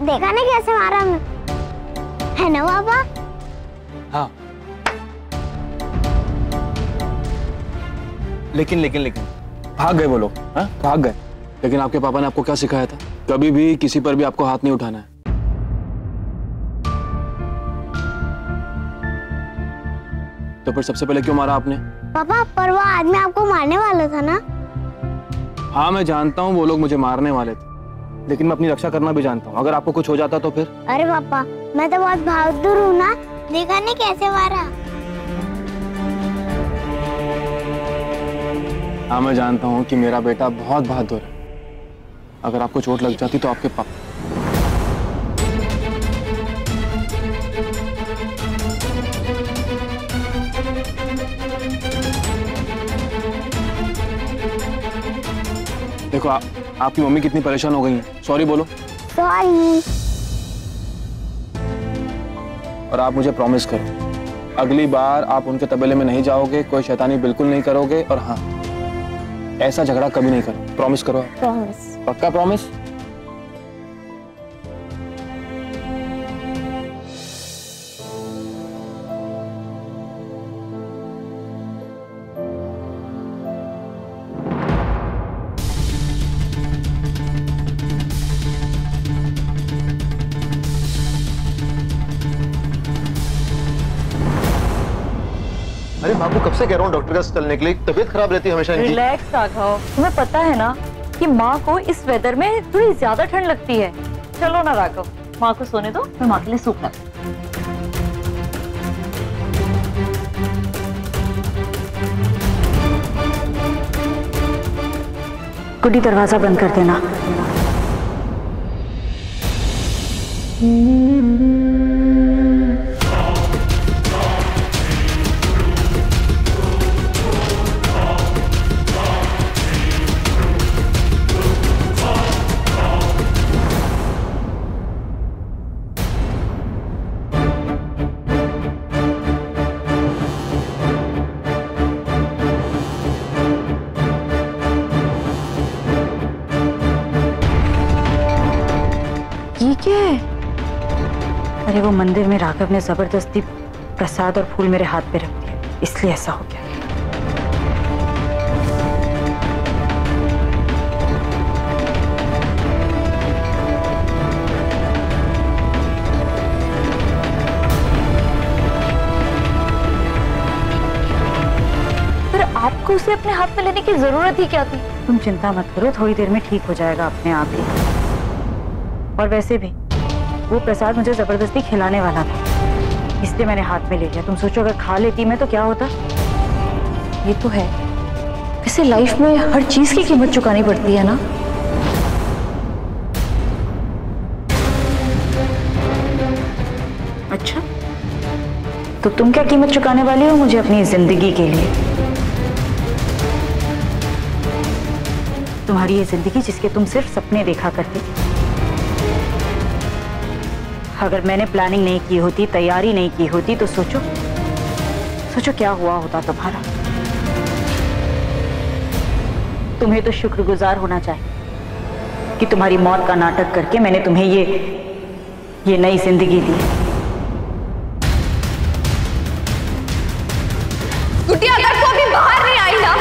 देखा ना कैसे मारा मैं, है ना पापा? हाँ। लेकिन भाग गए वो लोग। हाँ भाग गए, लेकिन आपके पापा ने आपको क्या सिखाया था? कभी भी किसी पर भी आपको हाथ नहीं उठाना है। तो फिर सबसे पहले क्यों मारा आपने? पापा पर वो आदमी आपको मारने वाला था ना? हाँ मैं जानता हूँ वो लोग मुझे मारने वाले थे, लेकिन मैं अपनी रक्षा करना भी जानता हूँ। अगर आपको कुछ हो जाता तो फिर? अरे पापा मैं तो बहुत बहादुर हूँ ना, देखा नहीं कैसे मारा। हाँ मैं जानता हूँ कि मेरा बेटा बहुत बहादुर है। अगर आपको चोट लग जाती तो आपके पापा। देखो आपकी मम्मी कितनी परेशान हो गई है। सॉरी बोलो। सॉरी। और आप मुझे प्रॉमिस करो, अगली बार आप उनके तबेले में नहीं जाओगे, कोई शैतानी बिल्कुल नहीं करोगे, और हाँ ऐसा झगड़ा कभी नहीं करो। प्रॉमिस करो। प्रॉमिस। पक्का प्रॉमिस? अरे बाबू कब से कह रहा हूँ डॉक्टर के पास चलने के लिए, तबीयत खराब रहती है हमेशा इनकी। रिलैक्स राघव, तुम्हें पता है ना कि माँ को इस वेदर में थोड़ी ज्यादा ठंड लगती है। चलो ना राघव, माँ को सोने दो, मैं माँ के लिए सूप लाती हूं। गुड्डी दरवाजा बंद कर देना। क्या है? अरे वो मंदिर में राघव ने जबरदस्ती प्रसाद और फूल मेरे हाथ पे रख दिया, इसलिए ऐसा हो गया। पर आपको उसे अपने हाथ में लेने की जरूरत ही क्या थी? तुम चिंता मत करो, थोड़ी देर में ठीक हो जाएगा अपने आप ही। और वैसे भी वो प्रसाद मुझे जबरदस्ती खिलाने वाला था, इसलिए मैंने हाथ में ले लिया। तुम सोचो अगर खा लेती मैं तो क्या होता? ये तो है, वैसे लाइफ में हर चीज की कीमत चुकानी पड़ती है ना। अच्छा तो तुम क्या कीमत चुकाने वाली हो मुझे अपनी जिंदगी के लिए? तुम्हारी ये जिंदगी जिसके तुम सिर्फ सपने देखा करते। अगर मैंने प्लानिंग नहीं की होती, तैयारी नहीं की होती, तो सोचो क्या हुआ होता तुम्हारा। तुम्हें तो शुक्रगुजार होना चाहिए कि तुम्हारी मौत का नाटक करके मैंने तुम्हें ये नई जिंदगी दी। गुड्डी अगर तू अभी बाहर नहीं आई ना,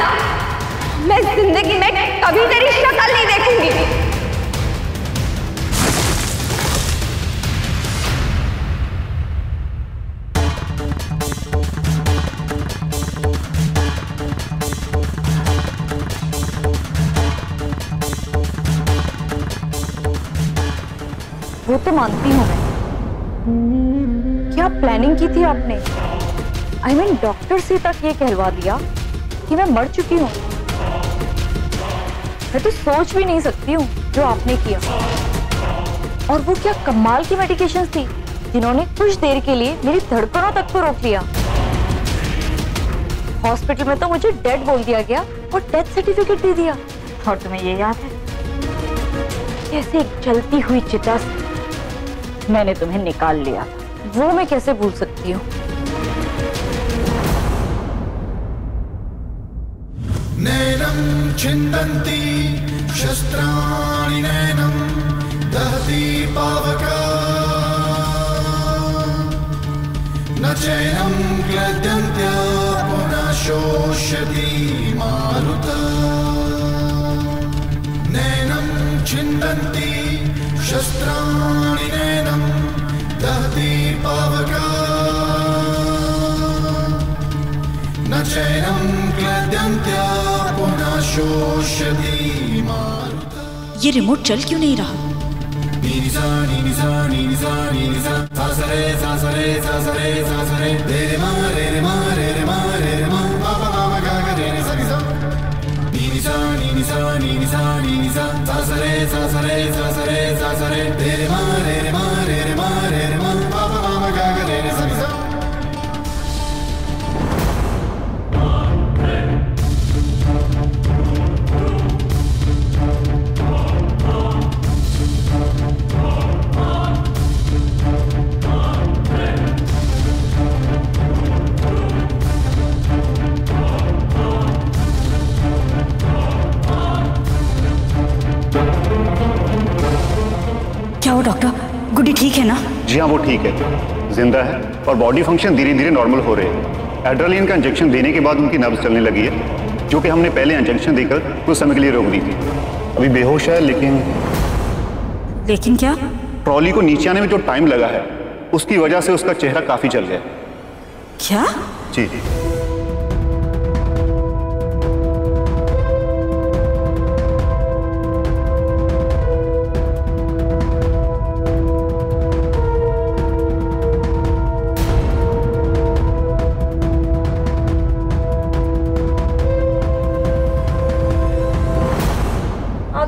मैं जिंदगी में कभी तेरी शक्ल नहीं देखूंगी। वो तो मानती हूँ मैं, क्या प्लानिंग की थी आपने? I mean, डॉक्टर से तक ये कहलवा दिया कि मैं मर चुकी हूँ। मैं तो सोच भी नहीं सकती हूँ जो आपने किया। और वो क्या कमाल की मेडिकेशन थी जिन्होंने कुछ देर के लिए मेरी धड़कनों तक को रोक दिया। हॉस्पिटल में तो मुझे डेड बोल दिया गया और डेथ सर्टिफिकेट दे दिया। और तुम्हें ये याद है कैसे एक जलती हुई चिता से मैंने तुम्हें निकाल लिया, वो मैं कैसे भूल सकती हूँ। नैनं छिन्दन्ति शस्त्राणि नैनं दहति पावका न चैनं क्लद्यन्त्या पुनः शोष्यति मारुता नैनं छिन्दन्ति शस्त्राणि नैनं दहति पावका न चैनं क्लद्यन्त्या पुनः शोष्यति मारुता। ये रिमोट चल क्यों नहीं रहा? क्या वो डॉक्टर गुड्डी ठीक है ना? जी हाँ, वो ठीक है, जिंदा है और बॉडी फंक्शन धीरे धीरे नॉर्मल हो रहे हैं। एड्रेनलिन का इंजेक्शन देने के बाद उनकी नब्ज चलने लगी है, जो कि हमने पहले इंजेक्शन देकर कुछ समय के लिए रोक दी थी। अभी बेहोश है, लेकिन क्या? ट्रॉली को नीचे आने में जो टाइम लगा है उसकी वजह से उसका चेहरा काफी जल गया। क्या? जी।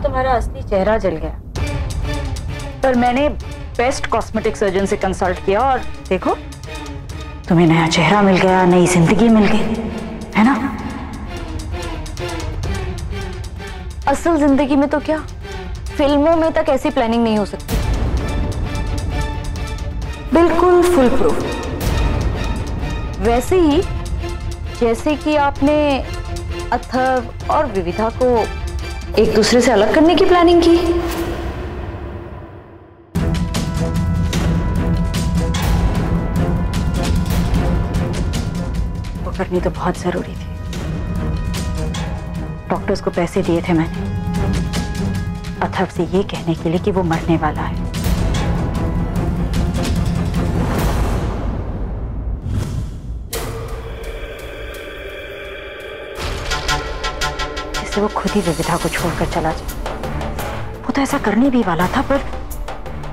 तुम्हारा असली चेहरा जल गया, पर मैंने बेस्ट कॉस्मेटिक सर्जन से कंसल्ट किया और देखो तुम्हें नया चेहरा मिल गया, नई जिंदगी मिल गई, है ना? असल जिंदगी में तो क्या, फिल्मों में तक ऐसी प्लानिंग नहीं हो सकती। बिल्कुल फुल प्रूफ, वैसे ही जैसे कि आपने अथर्व और विविधा को एक दूसरे से अलग करने की प्लानिंग की। वो करनी तो बहुत जरूरी थी। डॉक्टर्स को पैसे दिए थे मैंने अथर्व से ये कहने के लिए कि वो मरने वाला है। जिससे वो खुद ही विविधा को छोड़कर चला जाए। वो तो ऐसा करने भी वाला था, पर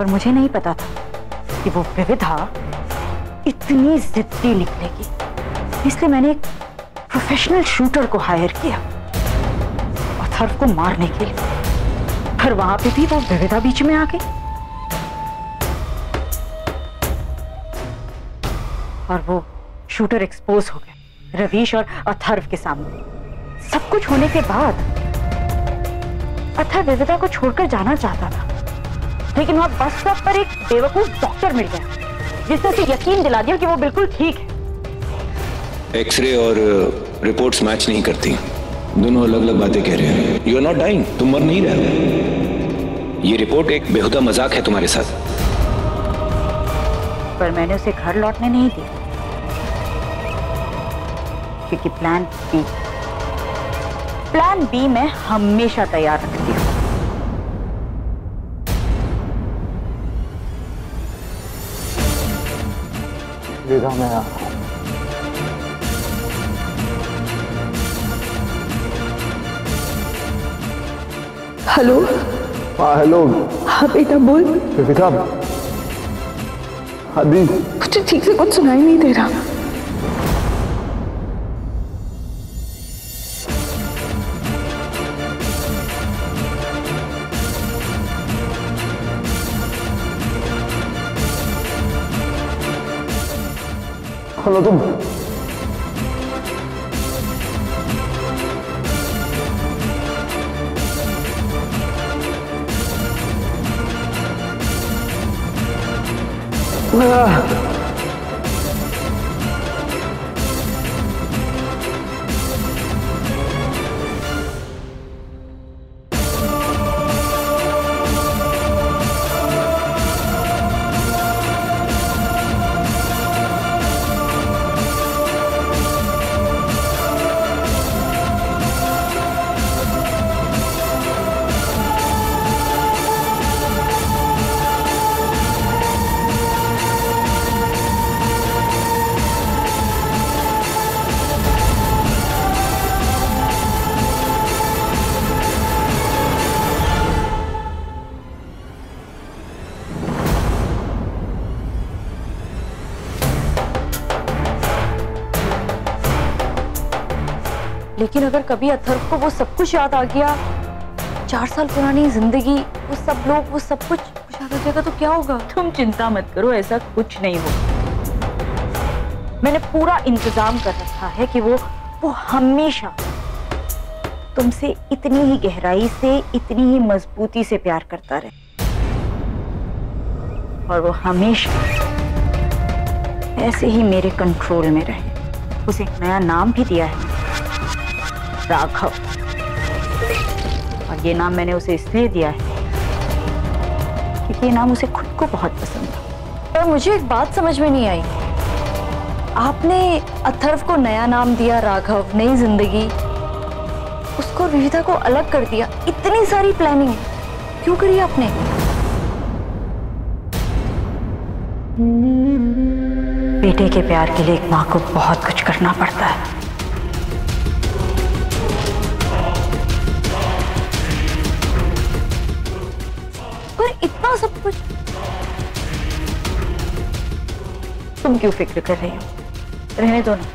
मुझे नहीं पता था कि वो विविधा इतनी जिद्दी निकलेगी। इसलिए मैंने एक प्रोफेशनल शूटर को हायर किया अथर्व को मारने के लिए, पर वहां पे भी वो विविधा बीच में आ गई और वो शूटर एक्सपोज हो गए रवीश और अथर्व के सामने। सब कुछ होने के बाद अथर्व विविधा को छोड़कर जाना चाहता था, लेकिन वहां बस स्टॉप पर एक बेवकूफ डॉक्टर मिल गया जिसने उसे यकीन दिला दिया कि वो बिल्कुल ठीक है। एक्सरे और रिपोर्ट्स मैच नहीं करती, दोनों अलग अलग बातें कह रहे हैं। यू आर नॉट डाइंग, तुम मर नहीं रहे। ये रिपोर्ट एक बेहुदा मजाक है तुम्हारे साथ। पर मैंने उसे घर लौटने नहीं दिया, क्योंकि प्लान बी मैं हमेशा तैयार रखती हूँ। मैं हेलो। हाँ हेलो। हाँ बेटा बोल। विविधा, हाँ दी। मुझे ठीक से कुछ सुनाई नहीं दे रहा। खोलो तुम। लेकिन अगर कभी अथर्व को वो सब कुछ याद आ गया, 4 साल पुरानी जिंदगी, वो सब लोग, वो सब कुछ याद आ जाएगा तो क्या होगा? तुम चिंता मत करो, ऐसा कुछ नहीं होगा। मैंने पूरा इंतजाम कर रखा है कि वो हमेशा तुमसे इतनी ही गहराई से, इतनी ही मजबूती से प्यार करता रहे, और वो हमेशा ऐसे ही मेरे कंट्रोल में रहे। उसे एक नया नाम भी दिया है, राघव। और ये नाम मैंने उसे इसलिए दिया है क्योंकि ये नाम उसे खुद को बहुत पसंद था। पर मुझे एक बात समझ में नहीं आई, आपने अथर्व को नया नाम दिया राघव, नई जिंदगी, उसको विविधा को अलग कर दिया। इतनी सारी प्लानिंग क्यों करी आपने? बेटे के प्यार के लिए एक माँ को बहुत कुछ करना पड़ता है। पर इतना सब कुछ तुम क्यों फिक्र कर रही हो? रहने दो ना,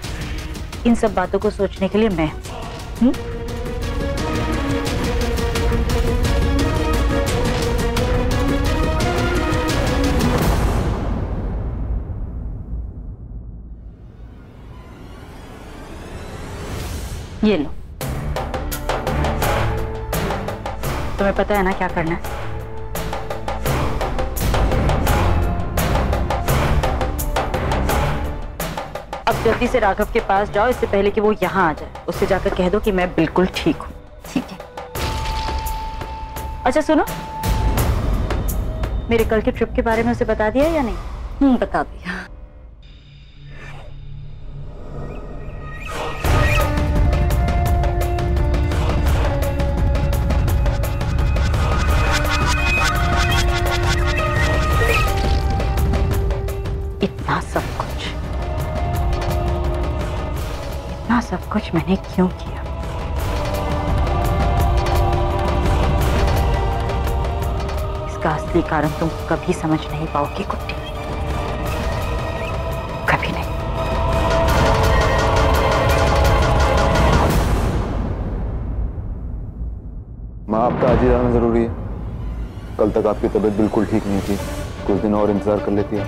इन सब बातों को सोचने के लिए मैं ये लो। तुम्हें पता है ना क्या करना है? अब जल्दी से राघव के पास जाओ, इससे पहले कि वो यहाँ आ जाए। उससे जाकर कह दो कि मैं बिल्कुल ठीक हूँ। ठीक है? अच्छा सुनो, मेरे कल के ट्रिप के बारे में उसे बता दिया या नहीं? बता दिया। सब कुछ मैंने क्यों किया? इसका असली कारण तुम कभी समझ नहीं पाओगी कुट्टी, कभी नहीं। माँ, आपका आज ही जाना जरूरी है। कल तक आपकी तबीयत बिल्कुल ठीक नहीं थी, कुछ दिन और इंतजार कर लेती है।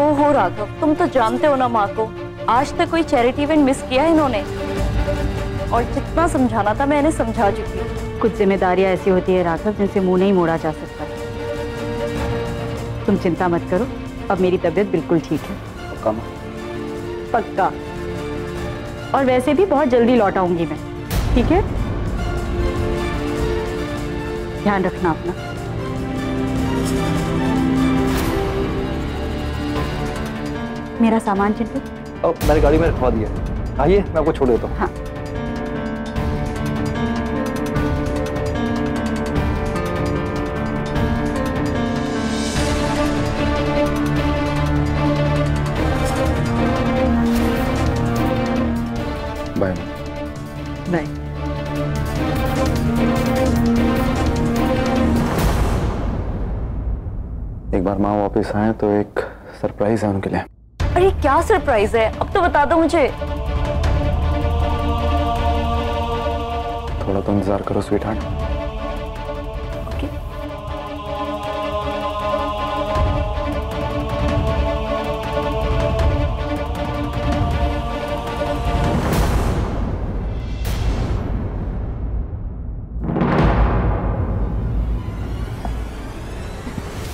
ओहो राघव, तुम तो जानते हो ना माँ को, आज तक कोई चैरिटी इवेंट मिस किया है इन्होंने, और जितना समझाना था मैं इन्हें समझा चुकी हूँ। कुछ जिम्मेदारियां ऐसी होती है राघव जिनसे मुंह नहीं मोड़ा जा सकता। तुम चिंता मत करो, अब मेरी तबीयत बिल्कुल ठीक है। पक्का? पक्का। और वैसे भी बहुत जल्दी लौट आऊंगी मैं, ठीक है? ध्यान रखना अपना। मेरा सामान चिंटू मैंने गाड़ी में रखवा दिया है। आइए, मैं आपको छोड़ देता हूँ। हाँ। Bye bye. एक बार माँ वापस आए तो एक सरप्राइज है उनके लिए। अरे क्या सरप्राइज है? अब तो बता दो मुझे। थोड़ा तो इंतजार करो स्वीटहार्ट। ओके।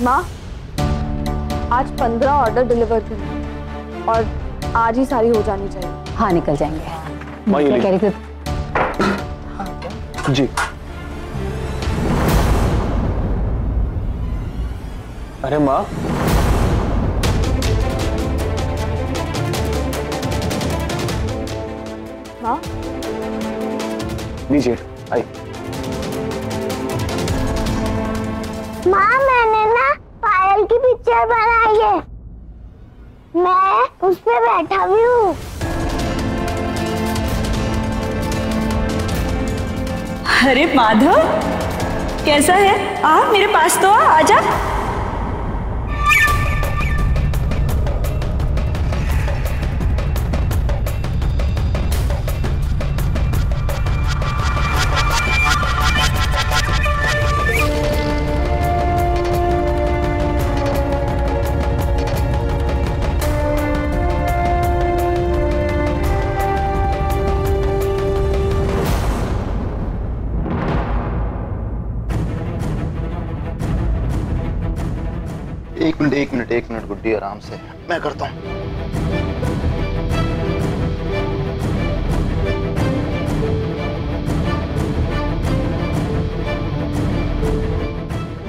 माँ, आज 15 ऑर्डर डिलीवर करने और आज ही सारी हो जानी चाहिए। हाँ, निकल जाएंगे। माँ, ये क्या कह रही थी? जी। अरे माँ, माँ, लीजिए, आई। माँ, मैंने ना पायल की पिक्चर बनाई है, मैं उस पे बैठा भी हूँ। अरे माधव, कैसा है? आ मेरे पास तो आजा। एक मिनट गुड्डी, आराम से, मैं करता हूँ।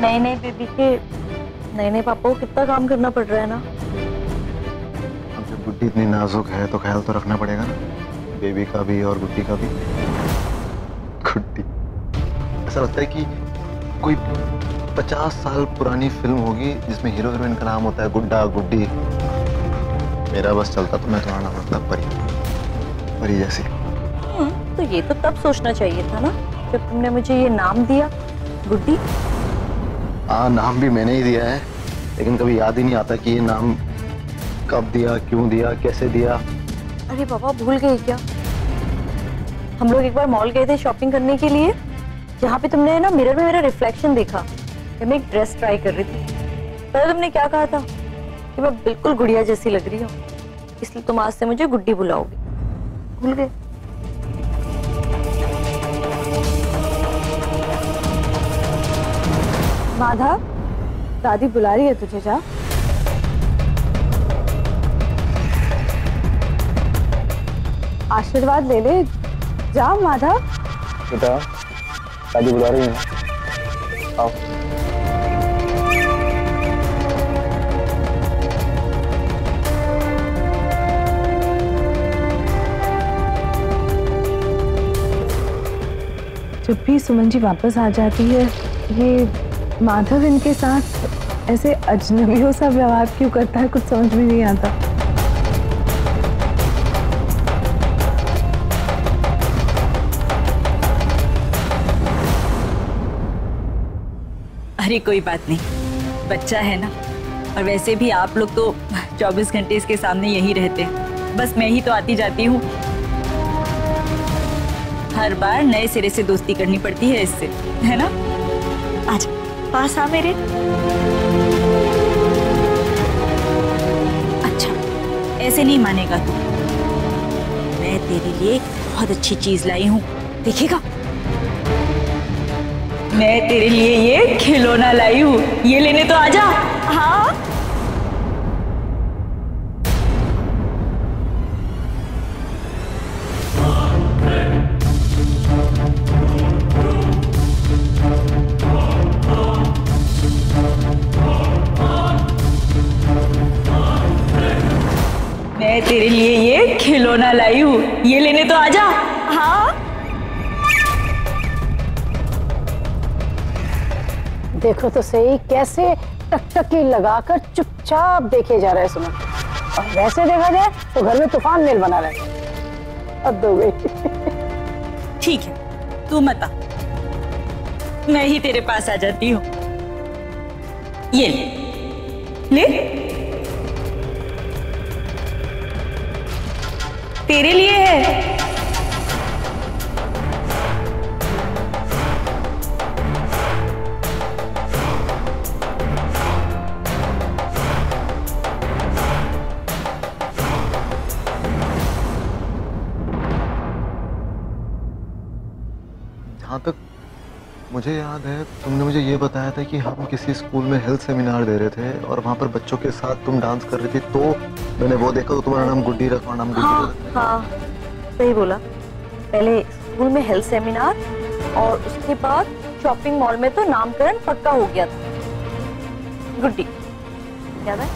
नए नए बेबी के नए नए पापा को कितना काम करना पड़ रहा है ना। अब जब गुड्डी इतनी नाजुक है तो ख्याल तो रखना पड़ेगा ना, बेबी का भी और गुड्डी का भी। गुड्डी, ऐसा लगता है कि कोई 50 साल पुरानी फिल्म होगी जिसमें हीरो हीरोइन का नाम होता है गुड्डा गुड्डी। मेरा बस चलता तो मैं तुम्हारा नाम रखता परी, परी जैसी। तो ये तो तब सोचना चाहिए था ना जब तुमने मुझे ये नाम दिया, गुड्डी। हाँ, नाम भी मैंने ही दिया है, लेकिन कभी याद ही नहीं आता कि ये नाम कब दिया, क्यों दिया, कैसे दिया। अरे बाबा, भूल गई क्या? हम लोग एक बार मॉल गए थे शॉपिंग करने के लिए, जहाँ पे तुमने ना मिरर में मेरा रिफ्लेक्शन देखा। मैं एक ड्रेस ट्राई कर रही थी, पता तुमने क्या कहा था? कि मैं बिल्कुल गुड़िया जैसी लग रही हूँ, इसलिए तुम आज से मुझे गुड्डी बुलाओगे। भूल गए? माधव, दादी बुला रही है तुझे, जा। आशीर्वाद ले ले, जा माधव। बेटा, दादी बुला रही है, आओ। जब भी सुमन जी वापस आ जाती है, ये माधव इनके साथ ऐसे अजनबियों सा व्यवहार क्यों करता है, कुछ समझ में नहीं आता। अरे कोई बात नहीं, बच्चा है ना। और वैसे भी आप लोग तो 24 घंटे इसके सामने यही रहते, बस मैं ही तो आती जाती हूँ। हर बार नए सिरे से दोस्ती करनी पड़ती है इससे, है ना? आजा पास आ मेरे। अच्छा, ऐसे नहीं मानेगा तू। मैं तेरे लिए बहुत अच्छी चीज लाई हूँ, देखेगा? मैं तेरे लिए ये खिलौना लाई हूँ, ये लेने तो आजा। हाँ, मैं तेरे लिए ये खिलौना लाई हूँ, ये लेने तो आजा। हाँ, देखो तो सही कैसे टकटकी लगाकर चुपचाप देखे जा रहे सुमन। और वैसे देखा जाए तो घर में तूफान मेल बना रहे। हद हो गई। ठीक है, तू मत आ, मैं ही तेरे पास आ जाती हूँ। ये ले, तेरे लिए है। मुझे याद है तुमने मुझे ये बताया था कि हम किसी स्कूल में हेल्थ सेमिनार दे रहे थे और वहाँ पर बच्चों के साथ तुम डांस कर रही थी, तो मैंने वो देखा तो तुम्हारा नाम गुड्डी रखा, नाम गुड्डी रखा। हाँ सही बोला। पहले स्कूल में हेल्थ सेमिनार और उसके बाद शॉपिंग मॉल में तो नामकरण पक्का हो गया था। गुड्डी याद है?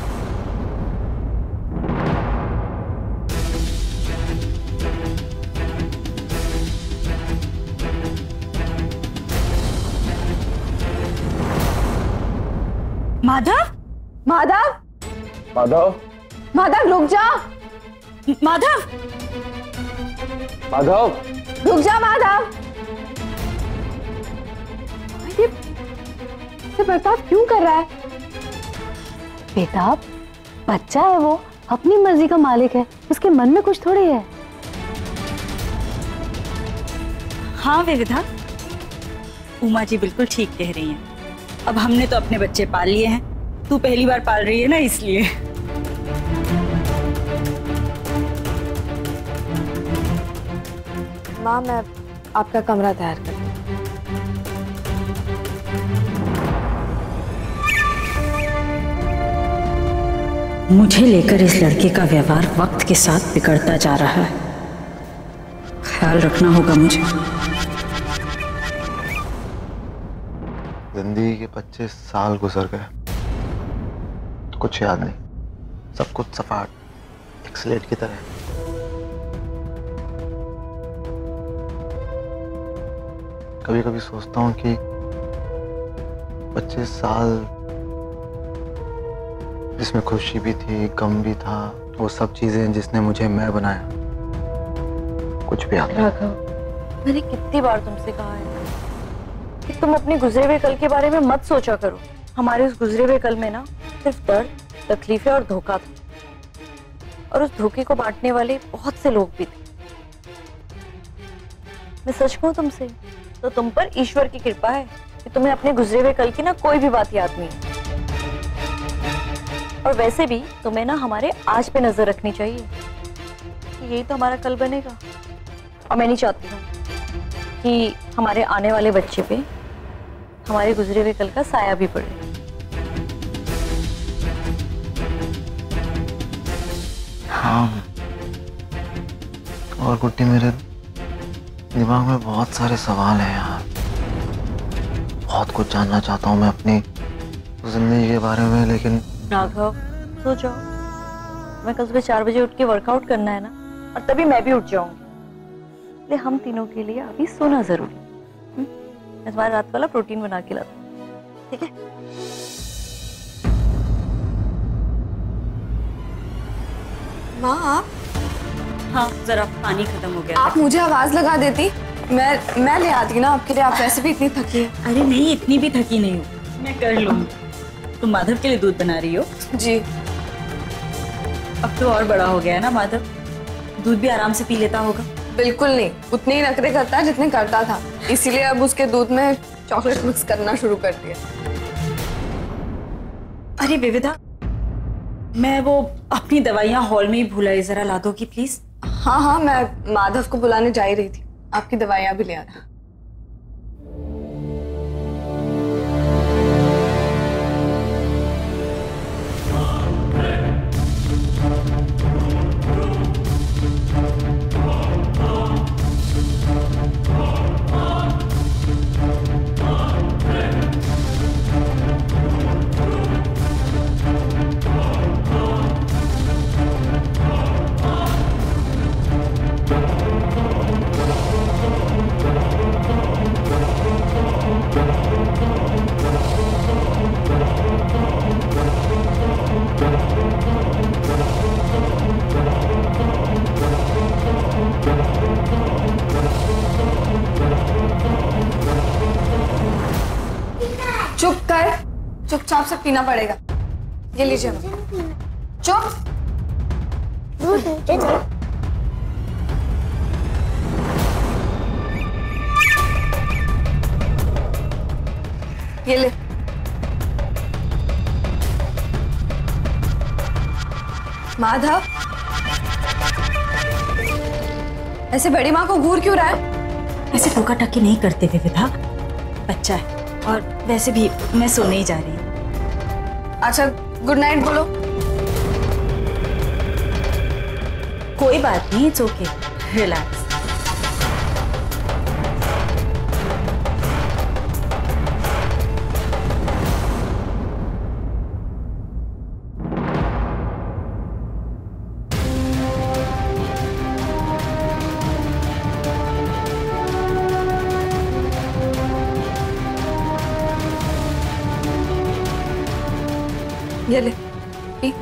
माधव, माधव, माधव, माधव रुक जा। माधव, माधव, रुक जा माधव। ये बर्ताव क्यों कर रहा है? बेटा बच्चा है, वो अपनी मर्जी का मालिक है, उसके मन में कुछ थोड़ी है। हाँ विविधा, उमा जी बिल्कुल ठीक कह रही हैं। अब हमने तो अपने बच्चे पाल लिए हैं, तू पहली बार पाल रही है ना, इसलिए। माँ मैं आपका कमरा तैयार कर। मुझे लेकर इस लड़के का व्यवहार वक्त के साथ बिगड़ता जा रहा है, ख्याल रखना होगा मुझे। जिंदगी के 25 साल गुजर गए, कुछ याद नहीं, सब कुछ सपाट एक स्लेट की तरह। कभी कभी सोचता हूं कि 25 साल जिसमें खुशी भी थी, गम भी था, वो सब चीजें जिसने मुझे मैं बनाया, कुछ भी याद नहीं। राघव, मैंने कितनी बार तुमसे कहा है कि तुम अपने गुजरे हुए कल के बारे में मत सोचा करो। हमारे उस गुजरे हुए कल में ना सिर्फ दर्द, तकलीफें और धोखा था, और उस धोखे को बांटने वाले बहुत से लोग भी थे। मैं सच कहूं तुमसे तो तुम पर ईश्वर की कृपा है कि तुम्हें अपने गुजरे हुए कल की ना कोई भी बात याद नहीं। और वैसे भी तुम्हें ना हमारे आज पे नजर रखनी चाहिए कि यही तो हमारा कल बनेगा। और मैं नहीं चाहती हूँ कि हमारे आने वाले बच्चे पे हमारे गुजरे हुए कल का साया भी पड़े। हाँ, और गुड्डी मेरे दिमाग में बहुत सारे सवाल हैं यार, बहुत कुछ जानना चाहता हूँ मैं अपनी जिंदगी के बारे में, लेकिन राघव सो जाओ, मैं कल सुबह 4 बजे उठ के वर्कआउट करना है ना, और तभी मैं भी उठ जाऊंगी, इसलिए हम तीनों के लिए अभी सोना जरूरी। मैं तुम्हारा रात वाला प्रोटीन बना के लाती हूँ, ठीक है? माँ आप? हाँ जरा पानी खत्म हो गया। आप मुझे आवाज लगा देती, मैं ले आती ना आपके लिए। आप वैसे भी इतनी थकी है। अरे नहीं, इतनी भी थकी नहीं हूँ, मैं कर लूंगी। तुम माधव के लिए दूध बना रही हो? जी। अब तो और बड़ा हो गया है ना माधव, दूध भी आराम से पी लेता होगा। बिल्कुल नहीं, उतने ही नखरे करता है जितने करता था, इसीलिए अब उसके दूध में चॉकलेट मिक्स करना शुरू कर दिया। अरे विविधा, मैं वो अपनी दवाइयाँ हॉल में ही भूल आई, जरा ला दोगी प्लीज? हाँ हाँ, मैं माधव को बुलाने जा ही रही थी, आपकी दवाइयाँ भी ले आती। चुपचाप से पीना पड़ेगा। ये लीजिए। चुप। ये ले। माधव, ऐसे बड़ी माँ को घूर क्यों रहा है? ऐसे टोका टकी नहीं करते विविधा, बच्चा है और वैसे भी मैं सोने ही जा रही हूँ। अच्छा गुड नाइट बोलो। कोई बात नहीं, इट्स ओके, रिलैक्स। ये ले पी।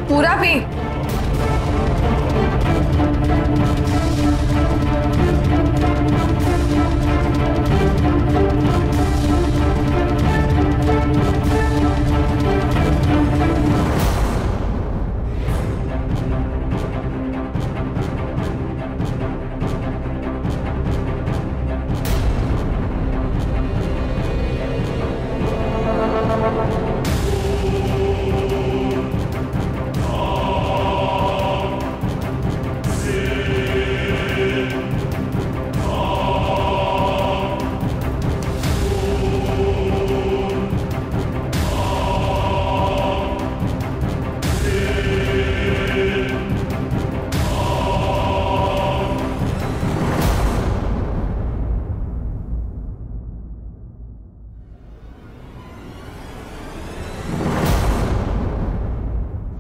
पूरा पी।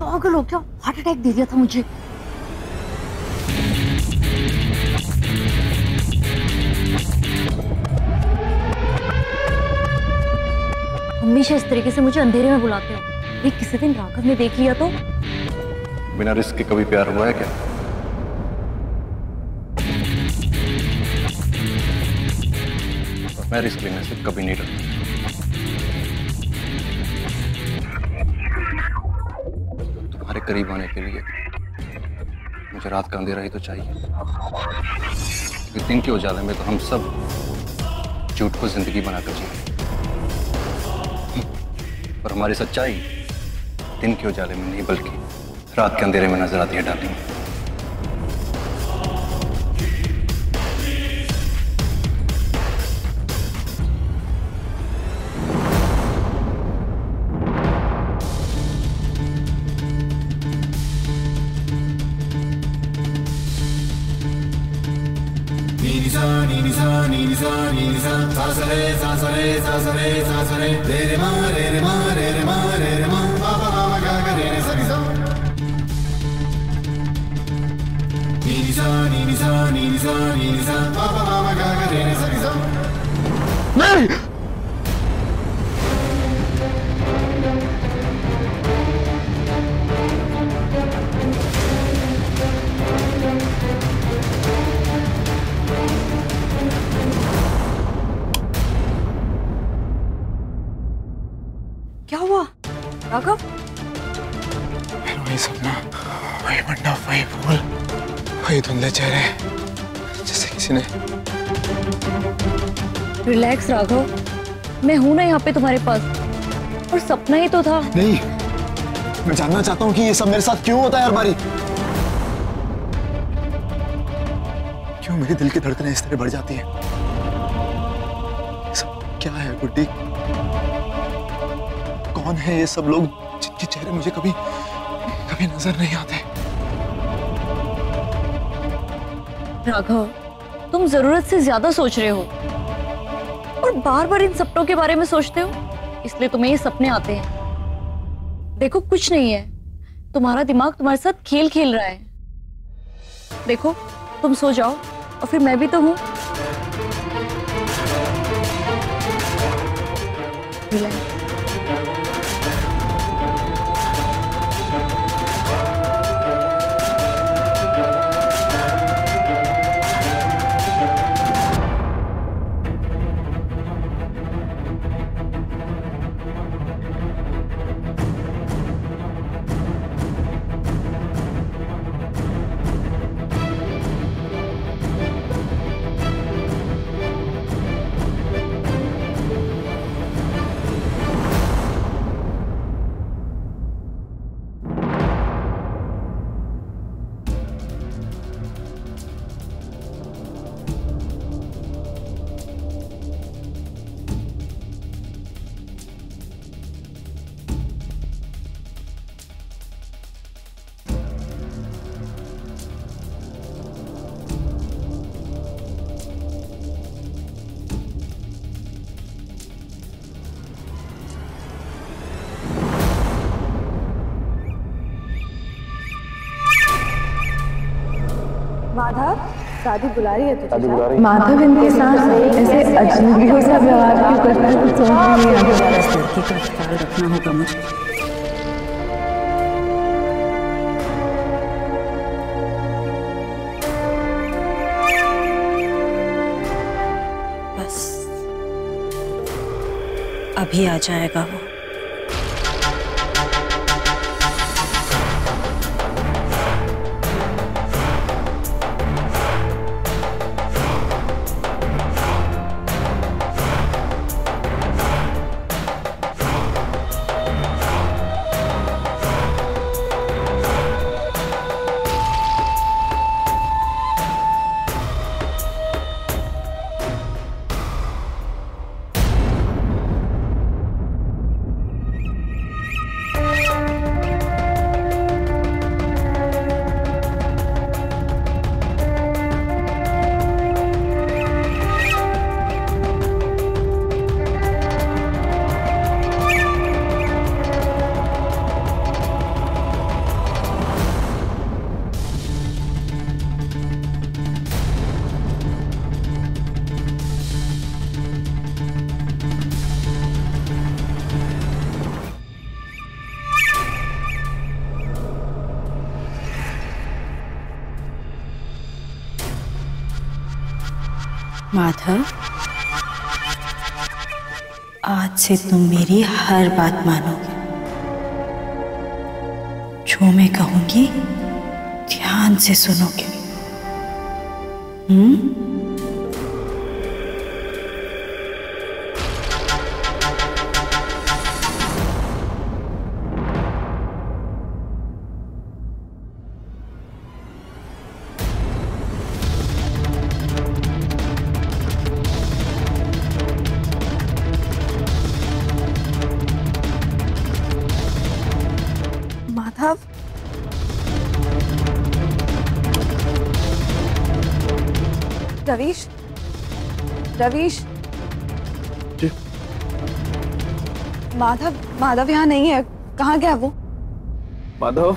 पागल हो क्या? हार्ट अटैक दे दिया था मुझे। हमेशा इस तरीके से मुझे अंधेरे में बुलाते हो। ये किसी दिन राघव ने देख लिया तो? बिना रिस्क के कभी प्यार हुआ है क्या? मैं रिस्क लेने से कभी नहीं डरता। तुम्हारे करीब आने के लिए मुझे रात का अंधेरा ही तो चाहिए। दिन के उजाले में तो हम सब झूठ को जिंदगी बनाकर जीते, और हमारी सच्चाई दिन के उजाले में नहीं बल्कि रात के अंधेरे में नजर आती है डार्लिंग। नहीं! क्या हुआ राघव? वही सपना, वही मंडप, वही फूल, वही धुंधले चेहरे, जैसे किसी ने। रिलैक्स राघव, मैं हूं ना यहाँ पे तुम्हारे पास, और सपना ही तो था। नहीं, मैं जानना चाहता हूँ कि ये सब मेरे साथ क्यों होता है हर बारी। क्यों मेरे दिल की धड़कनें इस तरह बढ़ जाती हैं? ये सब क्या है गुड्डी? कौन है ये सब लोग जिनके चेहरे मुझे कभी कभी नजर नहीं आते? राघव, तुम जरूरत से ज्यादा सोच रहे हो और बार बार इन सपनों के बारे में सोचते हो, इसलिए तुम्हें ये सपने आते हैं। देखो कुछ नहीं है, तुम्हारा दिमाग तुम्हारे साथ खेल खेल रहा है। देखो तुम सो जाओ और फिर मैं भी तो हूं। माधव, दादी बुला रही है तुझे। दादी बुला रही है। माधव इनके साथ ऐसे अजनबियों सा व्यवहार क्यों करता है, कुछ समझ नहीं आ रहा। इस लड़की का ख्याल रखना होगा मुझे। बस अभी आ जाएगा वो। माधव, आज से तुम मेरी हर बात मानोगे। जो मैं कहूंगी ध्यान से सुनोगे। माधव, रवीश, रवीश, माधव यहाँ नहीं है। कहाँ गया वो? माधव,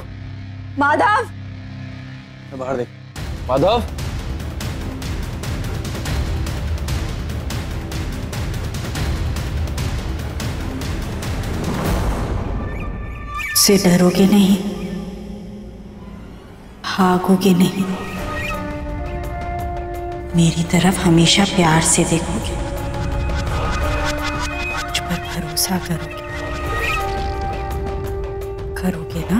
माधव, बाहर देख। माधव, से डरोगे नहीं, भागोगे नहीं, मेरी तरफ हमेशा प्यार से देखोगे, मुझ पर भरोसा करोगे, करोगे ना?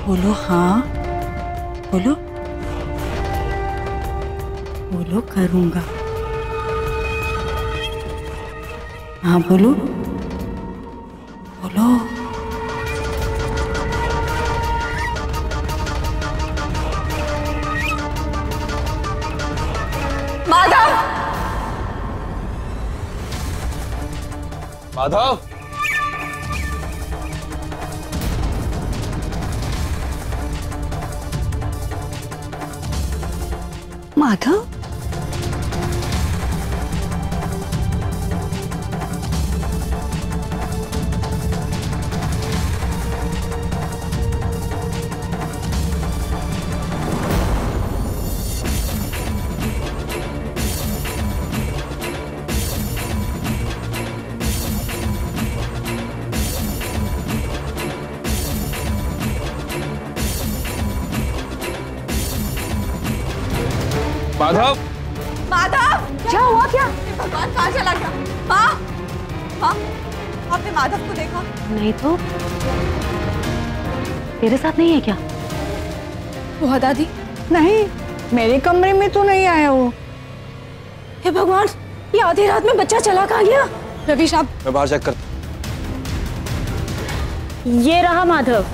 बोलो हाँ, बोलो, बोलो करूंगा। हाँ बोलो, बोलो। माधव, माधव, माधव, माधव, माधव, क्या हुआ? क्या भगवान, कहाँ चला गया? माँ, माँ, आपने माधव को देखा? नहीं तो तेरे साथ नहीं है क्या? वो दादी, नहीं, मेरे कमरे में तो नहीं आया वो। हे भगवान, ये आधी रात में बच्चा चला कहाँ गया? रवीश, आप मैं बाहर चेक करता। ये रहा माधव।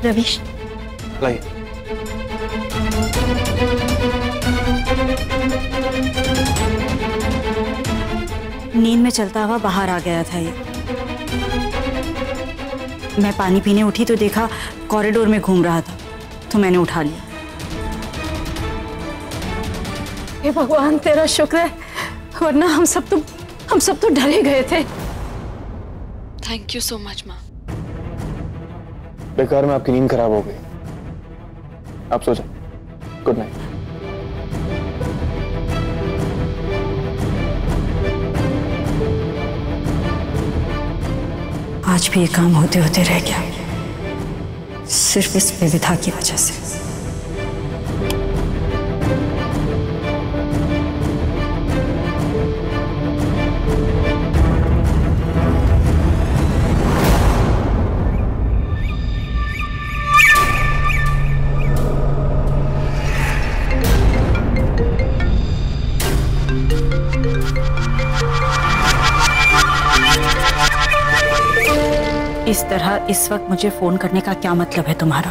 रवीश, लाइए। नींद में चलता हुआ बाहर आ गया था ये। मैं पानी पीने उठी तो देखा कॉरिडोर में घूम रहा था, तो मैंने उठा लिया। हे भगवान तेरा शुक्र है, वरना हम सब तो डरे गए थे। थैंक यू सो मच माँ। बेकार में आपकी नींद खराब हो गई, आप सो जाओ। Good night. आज भी ये काम होते होते रह गया, सिर्फ इस विविधा की वजह से। इस तरह इस वक्त मुझे फोन करने का क्या मतलब है तुम्हारा?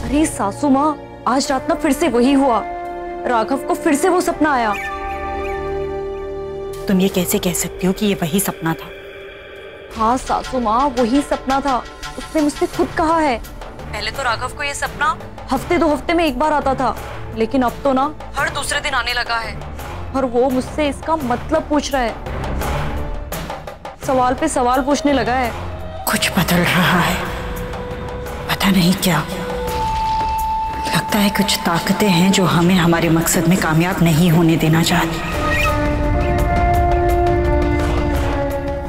अरे सासू माँ, आज रात ना फिर से वही हुआ। राघव को फिर से वो सपना आया। तुम ये कैसे कह सकती हो कि ये वही सपना था? हाँ सासू माँ, वही सपना था। उसने मुझसे खुद कहा है। पहले तो राघव को ये सपना हफ्ते 2 हफ्ते में एक बार आता था, लेकिन अब तो ना हर दूसरे दिन आने लगा है। और वो मुझसे इसका मतलब पूछ रहा है, सवाल पे सवाल पूछने लगा है। कुछ बदल रहा है, पता नहीं क्या। लगता है कुछ ताकतें हैं जो हमें हमारे मकसद में कामयाब नहीं होने देना चाहती।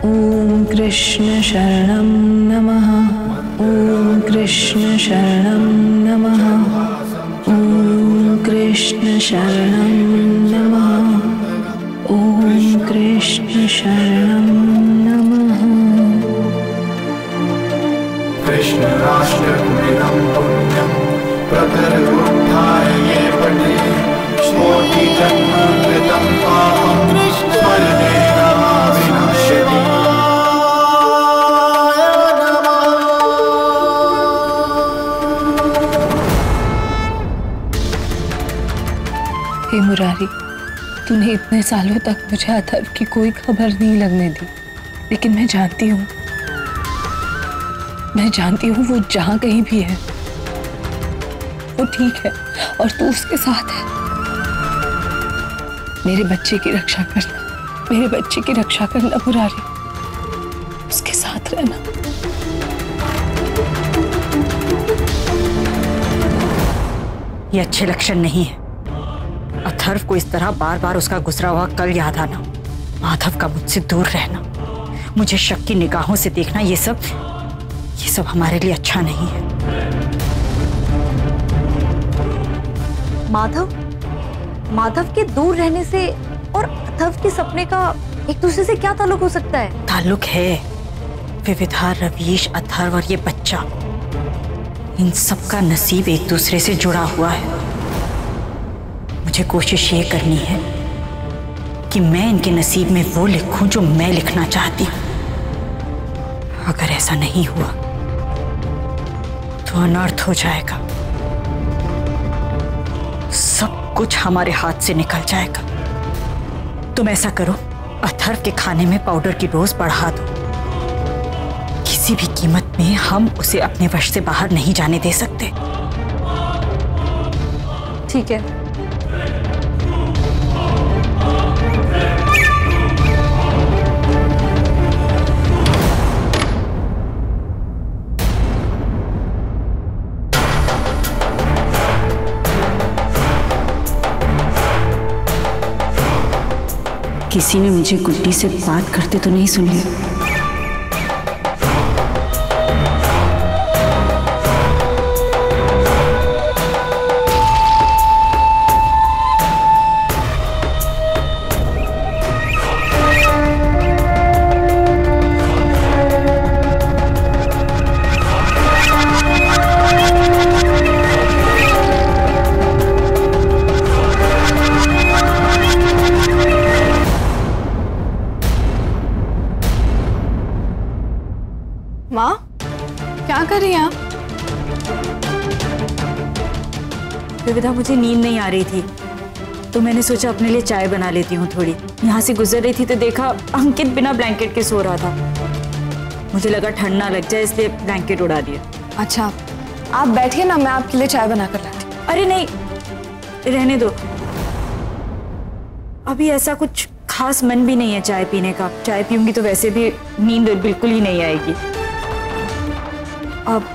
ओम कृष्ण शरणं नमः। ओम कृष्ण शरणं नमः। ओम कृष्ण शरणं नमः। ओम कृष्ण शरणं नमः। कृष्ण राष्ट्रमिदं पुण्यं प्रतरुत्थाय ये पठे कोटि जन्म कृतं पापं स्मरणेन विनश्यति। हे मुरारी, तूने इतने सालों तक मुझे अथर्व की कोई खबर नहीं लगने दी, लेकिन मैं जानती हूँ वो जहां कहीं भी है वो ठीक है और तू उसके साथ है। मेरे बच्चे की रक्षा करना, मेरे बच्चे की रक्षा करना मुरारी, उसके साथ रहना। ये अच्छे लक्षण नहीं है। अथर्व को इस तरह बार बार उसका गुजरा हुआ कल याद आना, माधव का मुझसे दूर रहना, मुझे शक की निगाहों से देखना, ये सब हमारे लिए अच्छा नहीं है। माधव के दूर रहने से और अथर्व के सपने का एक दूसरे से क्या ताल्लुक हो सकता है? ताल्लुक है। विविधा, रवीश, अथर्व और ये बच्चा, इन सब का नसीब एक दूसरे से जुड़ा हुआ है। मुझे कोशिश ये करनी है कि मैं इनके नसीब में वो लिखूं जो मैं लिखना चाहती हूं। अगर ऐसा नहीं हुआ तो अनर्थ हो जाएगा, सब कुछ हमारे हाथ से निकल जाएगा। तुम ऐसा करो, अथर्व के खाने में पाउडर की डोज बढ़ा दो। किसी भी कीमत में हम उसे अपने वश से बाहर नहीं जाने दे सकते। ठीक है। किसी ने मुझे गुड्डी से बात करते तो नहीं सुन लिया? माँ, क्या कर रही हैं आप? विविधा, मुझे नींद नहीं आ रही थी तो मैंने सोचा अपने लिए चाय बना लेती हूँ थोड़ी। यहाँ से गुजर रही थी तो देखा अंकित बिना ब्लैंकेट के सो रहा था। मुझे लगा ठंड ना लग जाए इसलिए ब्लैंकेट उड़ा दिया। अच्छा आप बैठिए ना, मैं आपके लिए चाय बना कर लाती हूँ। अरे नहीं, रहने दो, अभी ऐसा कुछ खास मन भी नहीं है चाय पीने का। चाय पीऊंगी तो वैसे भी नींद बिल्कुल ही नहीं आएगी। अब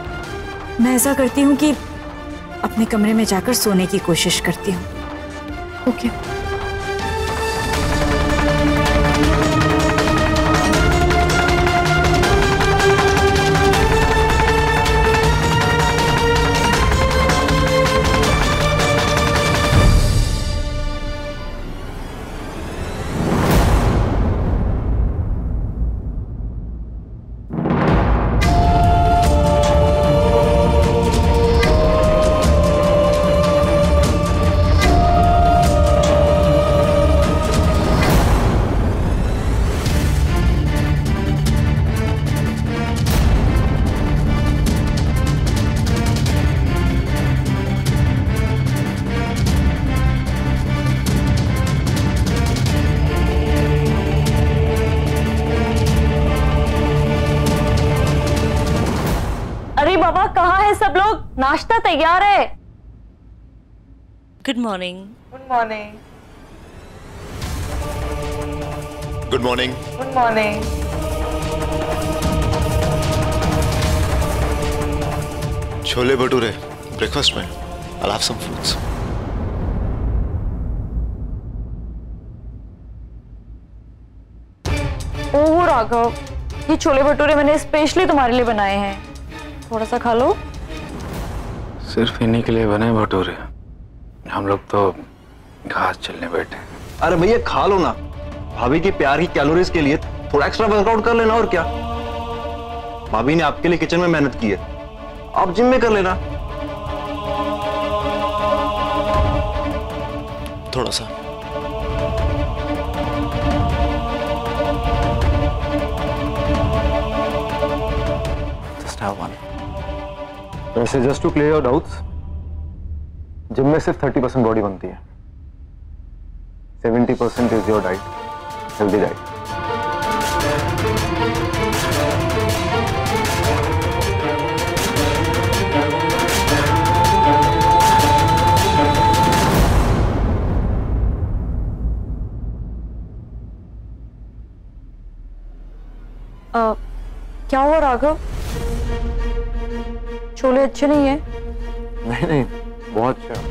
मैं ऐसा करती हूँ कि अपने कमरे में जाकर सोने की कोशिश करती हूँ। ओके। बाबा कहाँ है सब लोग? नाश्ता तैयार है। Good morning. Good morning. Good morning. Good morning. Chole bhature breakfast में। I'll have some fruits. ओह राघव, ये छोले भटूरे मैंने स्पेशली तुम्हारे लिए बनाए हैं, थोड़ा सा खा लो। सिर्फ इन्हीं के लिए बने भटूरे? हम लोग तो घास चलने बैठे। अरे भैया खा लो ना, भाभी की प्यार की कैलोरीज के लिए थोड़ा एक्स्ट्रा वर्कआउट कर लेना और क्या। भाभी ने आपके लिए किचन में मेहनत की है, आप जिम में कर लेना। थोड़ा सा। Just have one. वैसे just to clear your doubts, gym में सिर्फ 30% बॉडी बनती है, 70% is your diet, healthy diet. क्या हुआ राघव? छोले अच्छे नहीं है? नहीं नहीं, बहुत अच्छा।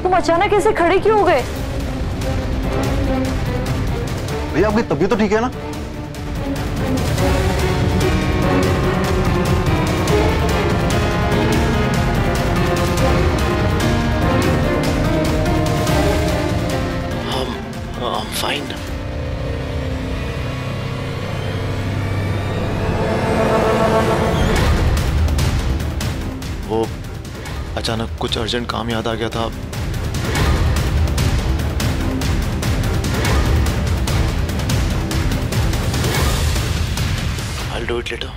तुम अचानक ऐसे खड़े क्यों हो गए? भैया आपकी तबीयत तो ठीक है ना? I'm fine. वो अचानक कुछ अर्जेंट काम याद आ गया था। I'll do it later.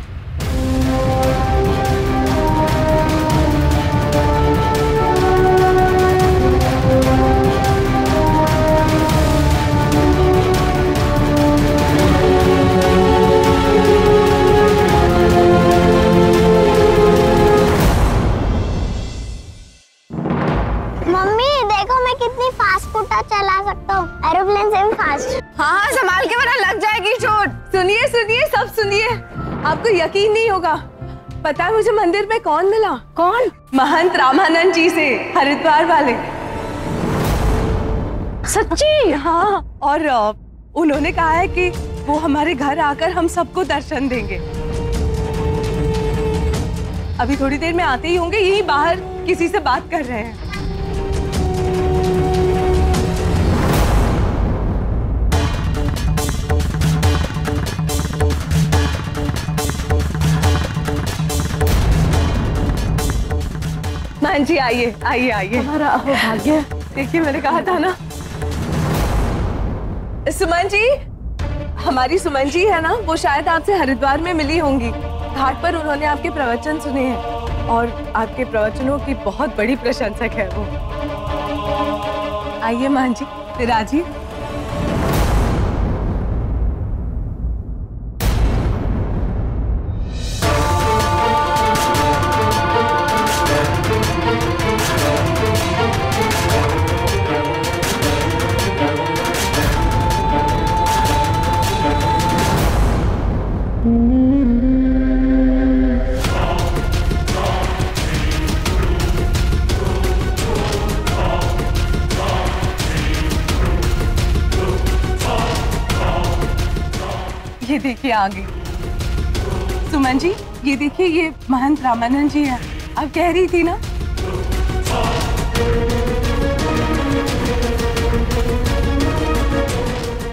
कितनी फास्ट स्कूटर चला सकता हूँ, एरोप्लेन से भी फास्ट। हाँ, संभाल के वरना लग जाएगी चोट। सुनिए सुनिए सब सुनिए, आपको यकीन नहीं होगा, पता है मुझे मंदिर में कौन मिला? कौन? महंत रामानंद जी से, हरिद्वार वाले। सच्ची? हाँ, और उन्होंने कहा है कि वो हमारे घर आकर हम सबको दर्शन देंगे। अभी थोड़ी देर में आते ही होंगे, यही बाहर किसी से बात कर रहे हैं। मान जी आइए आइए आइए। हमारा भाग्य। देखिए मैंने कहा था ना। सुमन जी, हमारी सुमन जी है ना, वो शायद आपसे हरिद्वार में मिली होंगी। घाट पर उन्होंने आपके प्रवचन सुने हैं और आपके प्रवचनों की बहुत बड़ी प्रशंसक है वो। आइए मान जी, विराजिए। ये देखिए आगे। सुमन जी, ये देखिए, ये महंत रामानंद जी है। आप कह रही थी ना?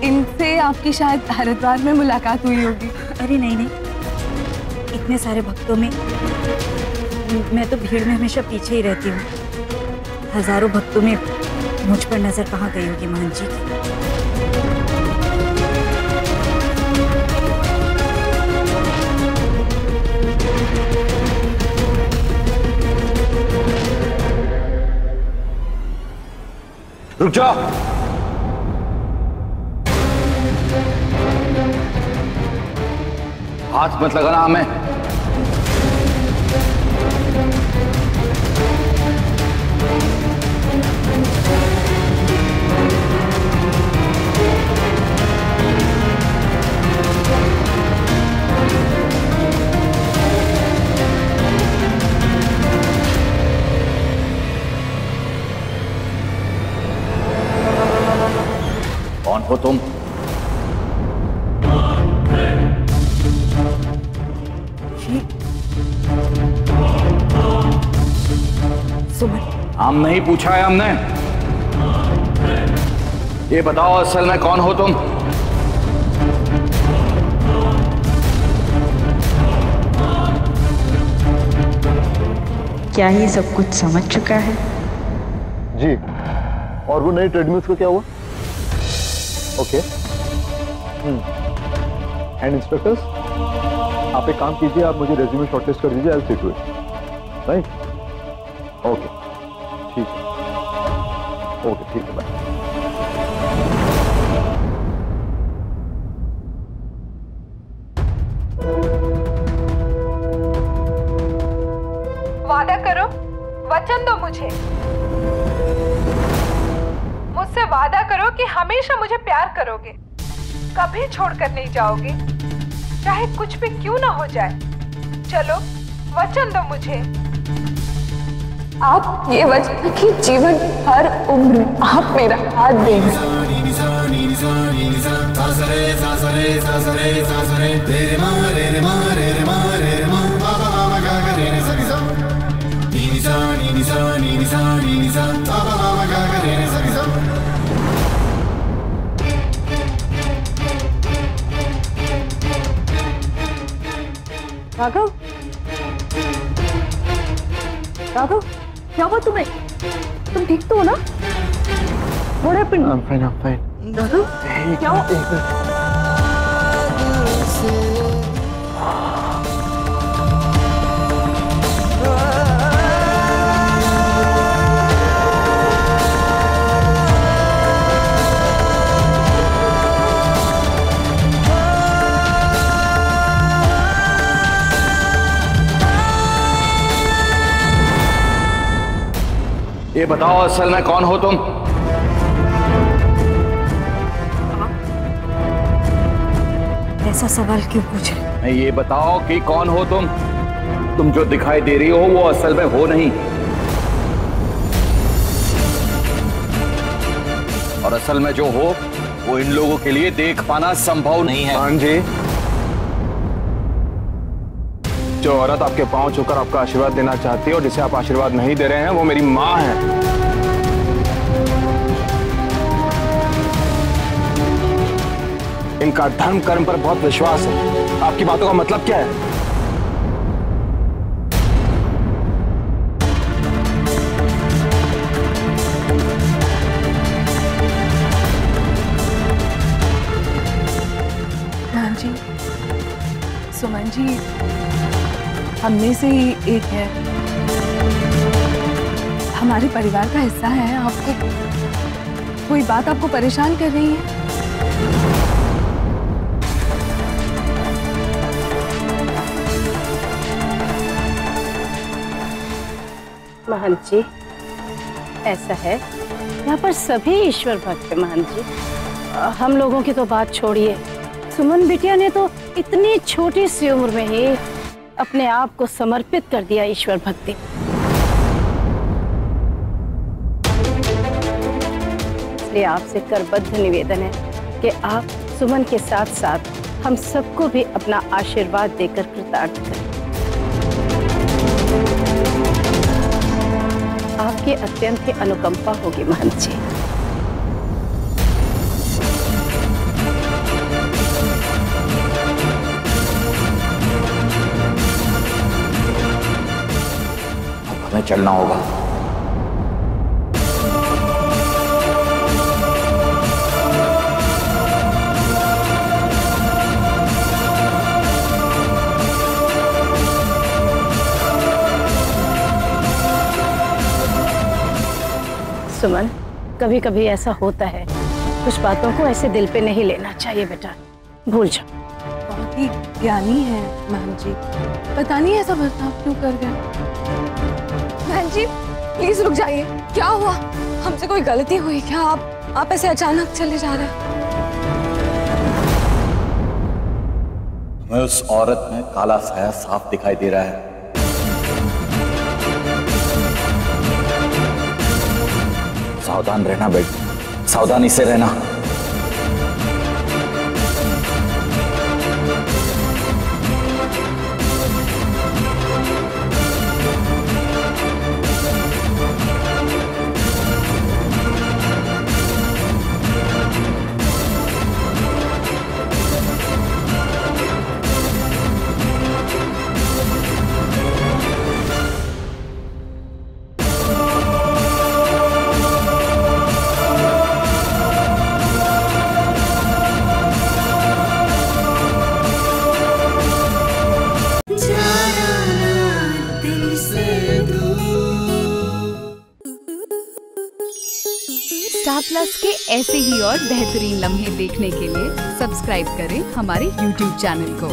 इनसे आपकी शायद हरिद्वार में मुलाकात हुई होगी। अरे नहीं नहीं, इतने सारे भक्तों में मैं तो भीड़ में हमेशा पीछे ही रहती हूँ। हजारों भक्तों में मुझ पर नजर कहाँ गई होगी महंत जी की। रुक जाओ। हाथ मत लगाना हमें। कौन हो तुम? सुमन। हम नहीं पूछा है हमने। ये बताओ असल में कौन हो तुम? क्या ये सब कुछ समझ चुका है? जी। और वो नई ट्रेडमिल्स का क्या हुआ? ओके। एंड इंस्ट्रक्टर्स, आप एक काम कीजिए, आप मुझे रेज्यूमे शॉर्टलिस्ट कर दीजिए। I will see to it. Right? Okay, ठीक है। ओके, ठीक है, बाय। वादा करो, वचन दो मुझे। मुझसे वादा करो कि हमेशा मुझे प्यार करोगे, कभी छोड़कर नहीं जाओगे, चाहे कुछ भी क्यों ना हो जाए। चलो, वचन दो मुझे। आप ये वचन कि जीवन हर उम्र आप मेरा साथ देंगे। राघव, राघव, क्या हुआ तुम्हें? तुम ठीक तो हो ना? What happened? I'm fine, I'm fine. Raghav, क्या हुआ? ये बताओ असल में कौन हो तुम? ऐसा सवाल क्यों पूछे? मैं ये बताओ कि कौन हो तुम जो दिखाई दे रही हो वो असल में हो नहीं, और असल में जो हो वो इन लोगों के लिए देख पाना संभव नहीं है। हाँ जी, जो औरत आपके पांव छूकर आपका आशीर्वाद देना चाहती है और जिसे आप आशीर्वाद नहीं दे रहे हैं वो मेरी माँ है। इनका धर्म कर्म पर बहुत विश्वास है। आपकी बातों का मतलब क्या है? हाँ जी, सुमन जी हम में से ही एक है, हमारे परिवार का हिस्सा है। आपको कोई बात आपको परेशान कर रही है? महंत जी, ऐसा है यहाँ पर सभी ईश्वर भक्त हैं महंत जी। हम लोगों की तो बात छोड़िए, सुमन बिटिया ने तो इतनी छोटी सी उम्र में ही अपने आप को समर्पित कर दिया ईश्वर भक्ति। इसलिए आपसे करबद्ध निवेदन है कि आप सुमन के साथ साथ हम सबको भी अपना आशीर्वाद देकर कृतार्थ करें। आपकी अत्यंत ही अनुकंपा होगी महंत जी। अब हमें चलना होगा। सुमन, कभी कभी ऐसा होता है, कुछ बातों को ऐसे दिल पे नहीं लेना चाहिए बेटा, भूल जाओ। बहुत ही ज्ञानी है महंत जी, पता नहीं ऐसा बर्ताव क्यों कर गए। बहन जी प्लीज रुक जाइए, क्या हुआ? हमसे कोई गलती हुई क्या? आप ऐसे अचानक चले जा रहे हैं? हमें उस औरत में काला साया साफ दिखाई दे रहा है। सावधान रहना बेटी, सावधानी से रहना। स्टार प्लस के ऐसे ही और बेहतरीन लम्हे देखने के लिए सब्सक्राइब करें हमारे YouTube चैनल को।